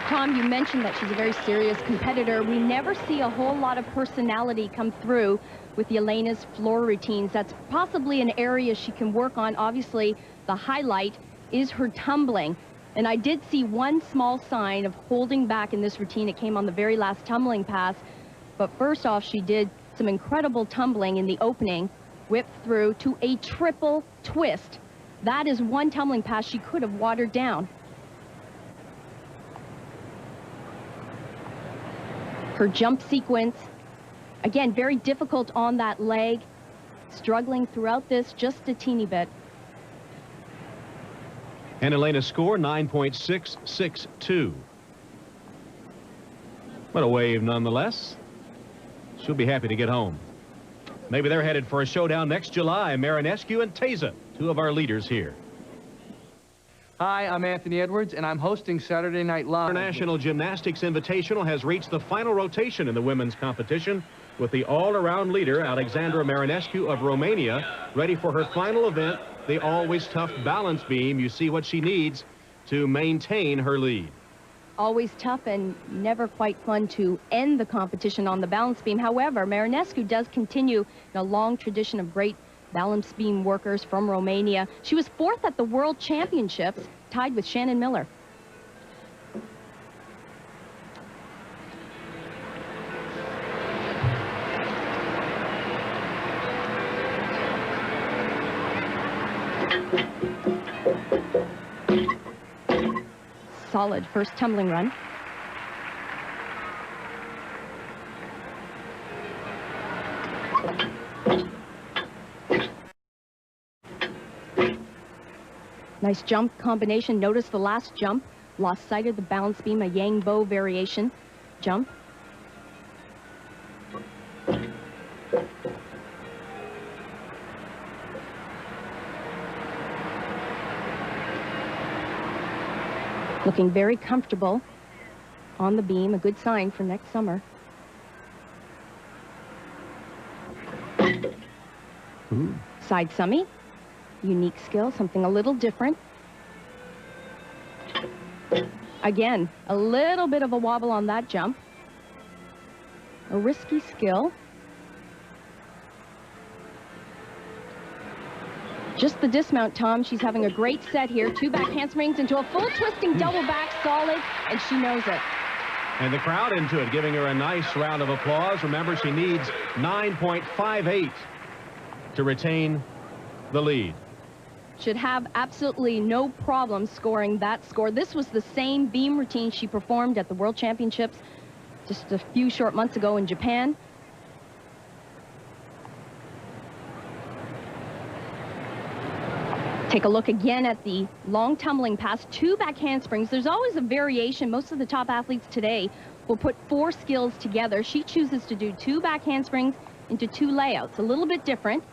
Tom, you mentioned that she's a very serious competitor. We never see a whole lot of personality come through with Elena's floor routines. That's possibly an area she can work on. Obviously, the highlight is her tumbling. And I did see one small sign of holding back in this routine. It came on the very last tumbling pass. But first off, she did some incredible tumbling in the opening, whipped through to a triple twist. That is one tumbling pass she could have watered down. Her jump sequence, again, very difficult on that leg. Struggling throughout this just a teeny bit. And Elena's score, 9.662. What a wave nonetheless. She'll be happy to get home. Maybe they're headed for a showdown next July. Marinescu and Teza, two of our leaders here. Hi, I'm Anthony Edwards, and I'm hosting Saturday Night Live. International Gymnastics Invitational has reached the final rotation in the women's competition, with the all-around leader, Alexandra Marinescu of Romania, ready for her final event, the always tough balance beam. You see what she needs to maintain her lead. Always tough and never quite fun to end the competition on the balance beam. However, Marinescu does continue a long tradition of great balance beam workers from Romania. She was 4th at the World Championships, tied with Shannon Miller. Solid first tumbling run. Nice jump combination. Notice the last jump. Lost sight of the balance beam, a yang bow variation jump. Looking very comfortable on the beam, a good sign for next summer. Ooh. Side summy, unique skill, something a little different. Again, a little bit of a wobble on that jump. A risky skill. Just the dismount, Tom. She's having a great set here. 2 back handsprings into a full twisting double back, solid, and she knows it. And the crowd into it, giving her a nice round of applause. Remember, she needs 9.58 to retain the lead. Should have absolutely no problem scoring that score. This was the same beam routine she performed at the World Championships just a few short months ago in Japan. Take a look again at the long tumbling pass, 2 back handsprings. There's always a variation. Most of the top athletes today will put 4 skills together. She chooses to do 2 back handsprings into 2 layouts. A little bit different,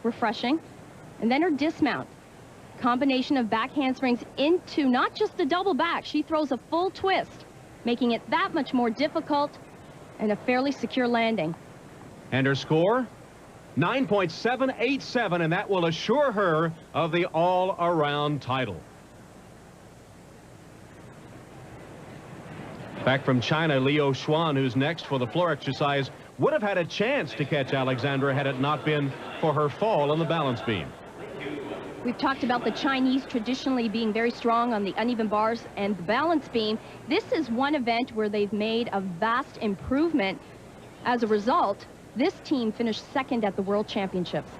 refreshing. And then her dismount. Combination of back handsprings into not just the double back. She throws a full twist, making it that much more difficult and a fairly secure landing. And her score? 9.787, and that will assure her of the all-around title. Back from China, Liu Xuan, who's next for the floor exercise, would have had a chance to catch Alexandra had it not been for her fall on the balance beam. We've talked about the Chinese traditionally being very strong on the uneven bars and the balance beam. This is one event where they've made a vast improvement. As a result, this team finished 2nd at the World Championships.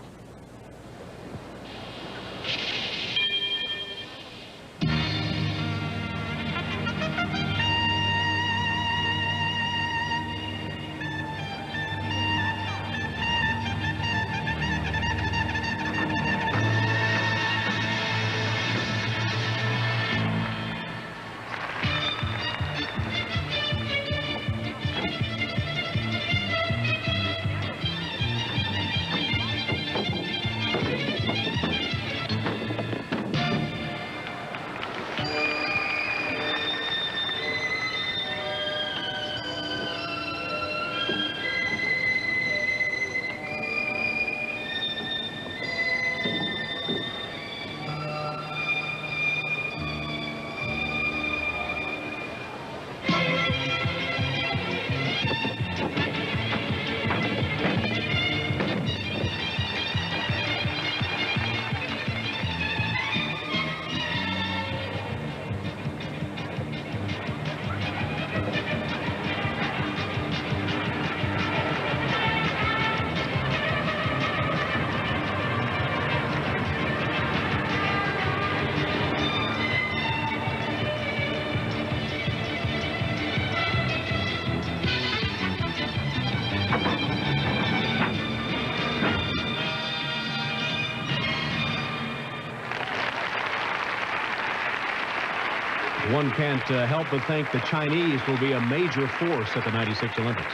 one can't help but think the Chinese will be a major force at the '96 Olympics.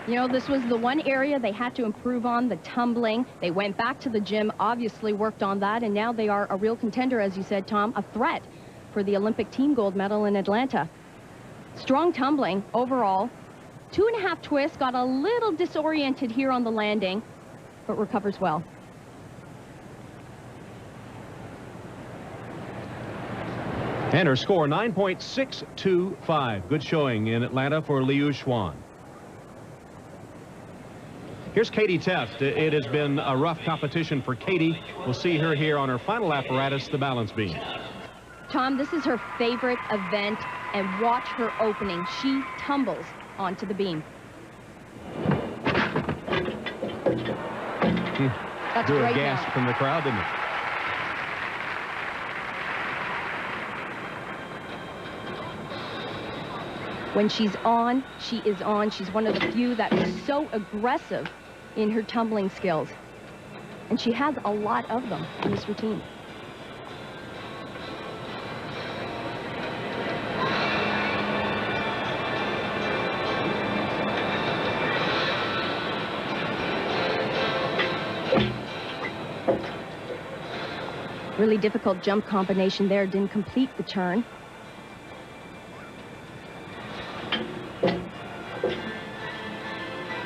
You know, this was the one area they had to improve on, the tumbling. They went back to the gym, obviously worked on that, and now they are a real contender, as you said, Tom, a threat for the Olympic team gold medal in Atlanta. Strong tumbling overall. 2.5 twists, got a little disoriented here on the landing, but recovers well. And her score, 9.625. Good showing in Atlanta for Liu Xuan. Here's Katie Teft. It has been a rough competition for Katie. We'll see her here on her final apparatus, the balance beam. Tom, this is her favorite event, and watch her opening. She tumbles onto the beam. That's Drew a great gasp now. from the crowd, didn't it? When she's on, she is on. She's one of the few that is so aggressive in her tumbling skills. And she has a lot of them in this routine. Really difficult jump combination there. Didn't complete the turn.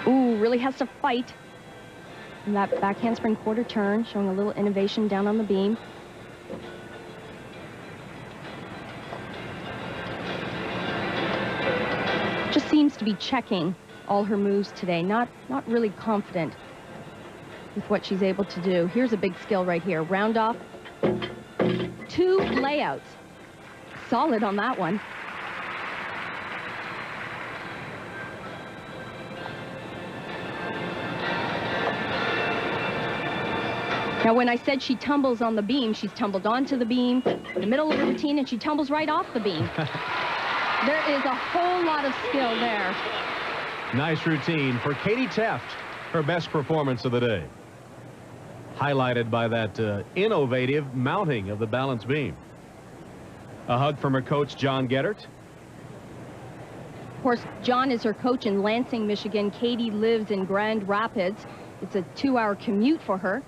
Ooh, really has to fight. And that back handspring quarter turn, showing a little innovation down on the beam. Just seems to be checking all her moves today. Not really confident with what she's able to do. Here's a big skill right here. Round off. 2 layouts. Solid on that one. Now, when I said she tumbles on the beam, she's tumbled onto the beam in the middle of the routine, and she tumbles right off the beam. There is a whole lot of skill there. Nice routine for Katie Teft, her best performance of the day. Highlighted by that innovative mounting of the balance beam. A hug from her coach, John Geddert. Of course, John is her coach in Lansing, Michigan. Katie lives in Grand Rapids. It's a 2-hour commute for her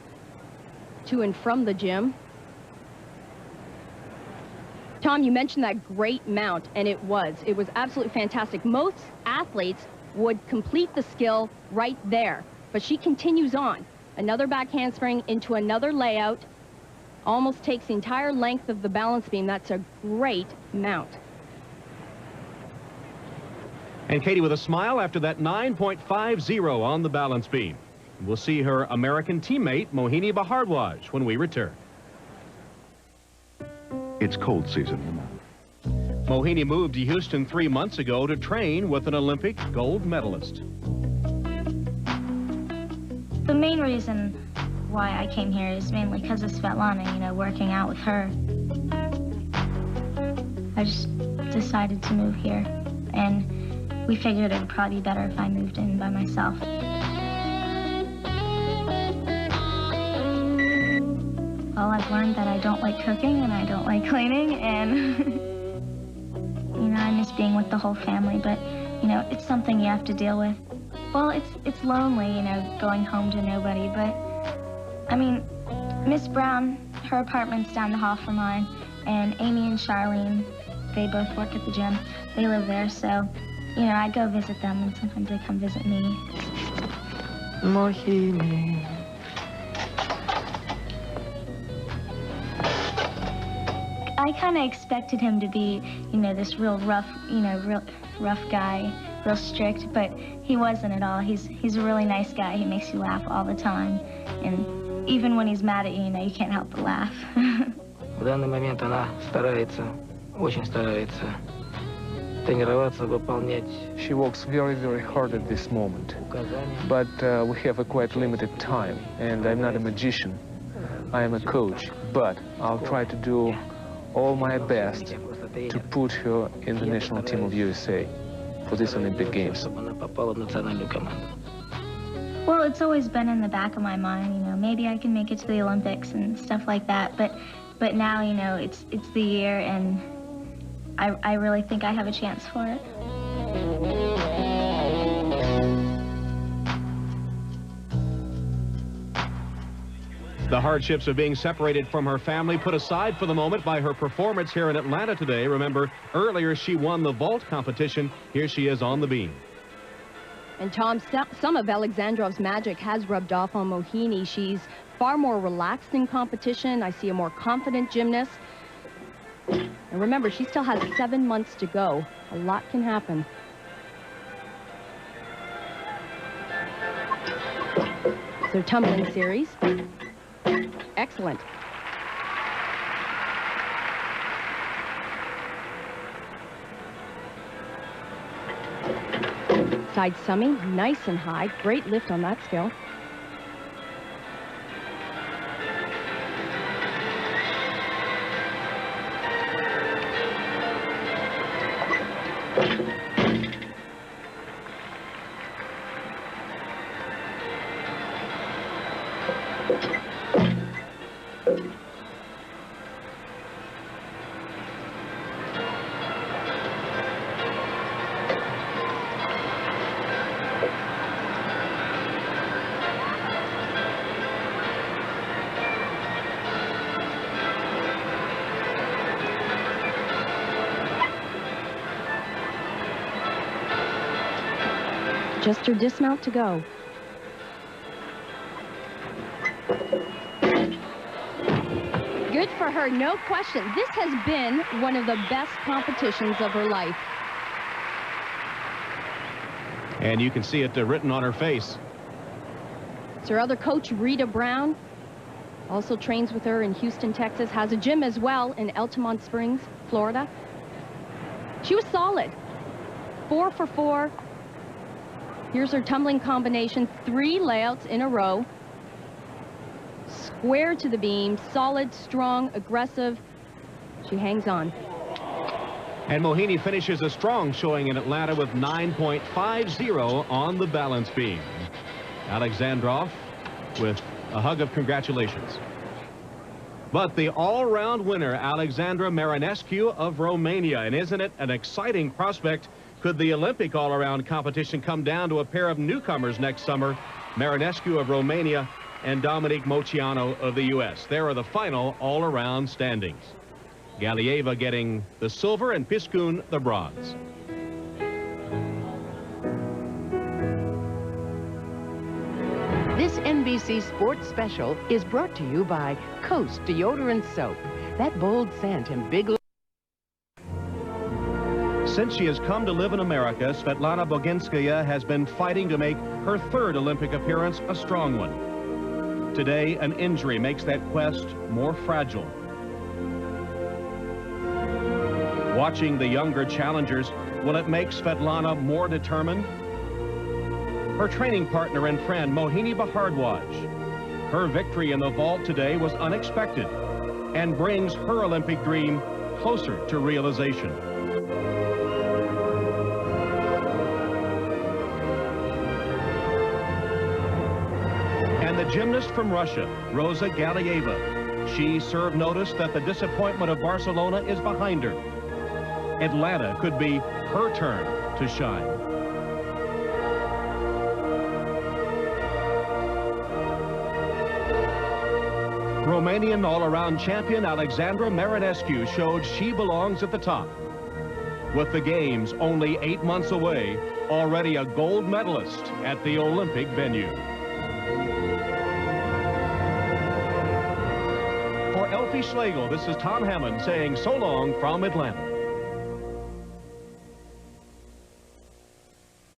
to and from the gym. Tom, you mentioned that great mount, and it was absolutely fantastic. Most athletes would complete the skill right there, but she continues on. Another back handspring into another layout, almost takes the entire length of the balance beam. That's a great mount. And Katie with a smile after that 9.50 on the balance beam. We'll see her American teammate, Mohini Bhardwaj, when we return. It's cold season. Mohini moved to Houston 3 months ago to train with an Olympic gold medalist. The main reason why I came here is mainly because of Svetlana, you know, working out with her. I just decided to move here, and we figured it would probably be better if I moved in by myself. Well, I've learned that I don't like cooking and I don't like cleaning, and you know, I miss being with the whole family, but you know, it's something you have to deal with. Well, it's lonely, you know, going home to nobody, but I mean, Miss Brown, her apartment's down the hall from mine, and Amy and Charlene, they both work at the gym. They live there, so you know, I go visit them, and sometimes they come visit me. Mohini. I kind of expected him to be, you know, this real rough, you know, real rough guy, real strict, but he wasn't at all. He's a really nice guy. He makes you laugh all the time, and even when he's mad at you, you know, you can't help but laugh. В данный момент она старается, очень старается тренироваться, выполнять. She works very, very hard at this moment, but we have a quite limited time, and I'm not a magician. I am a coach, but I'll try to do all my best to put her in the national team of USA for this Olympic Games. Well, it's always been in the back of my mind, you know, maybe I can make it to the Olympics and stuff like that, but now, you know, it's the year, and I really think I have a chance for it. The hardships of being separated from her family put aside for the moment by her performance here in Atlanta today. Remember, earlier she won the vault competition. Here she is on the beam. And Tom, some of Alexandrov's magic has rubbed off on Mohini. She's far more relaxed in competition. I see a more confident gymnast. And remember, she still has 7 months to go. A lot can happen. So tumbling series. Excellent. Side summy, nice and high. Great lift on that skill. Just her dismount to go. Good for her, no question. This has been one of the best competitions of her life. And you can see it written on her face. It's her other coach, Rita Brown. Also trains with her in Houston, Texas. Has a gym as well in Altamont Springs, Florida. She was solid. 4 for 4. Here's her tumbling combination, 3 layouts in a row. Square to the beam, solid, strong, aggressive. She hangs on. And Mohini finishes a strong showing in Atlanta with 9.50 on the balance beam. Alexandrov with a hug of congratulations. But the all-round winner, Alexandra Marinescu of Romania. And isn't it an exciting prospect? Could the Olympic all-around competition come down to a pair of newcomers next summer? Marinescu of Romania and Dominique Moceanu of the U.S. There are the final all-around standings. Galieva getting the silver and Piskun the bronze. This NBC Sports Special is brought to you by Coast Deodorant Soap. That bold scent and big... Since she has come to live in America, Svetlana Boginskaya has been fighting to make her 3rd Olympic appearance a strong one. Today, an injury makes that quest more fragile. Watching the younger challengers, will it make Svetlana more determined? Her training partner and friend, Mohini Bhardwaj. Her victory in the vault today was unexpected and brings her Olympic dream closer to realization. And the gymnast from Russia, Rosa Galieva. She served notice that the disappointment of Barcelona is behind her. Atlanta could be her turn to shine. Romanian all-around champion Alexandra Marinescu showed she belongs at the top. With the games only 8 months away, already a gold medalist at the Olympic venue. For Elfie Schlegel, this is Tom Hammond saying so long from Atlanta.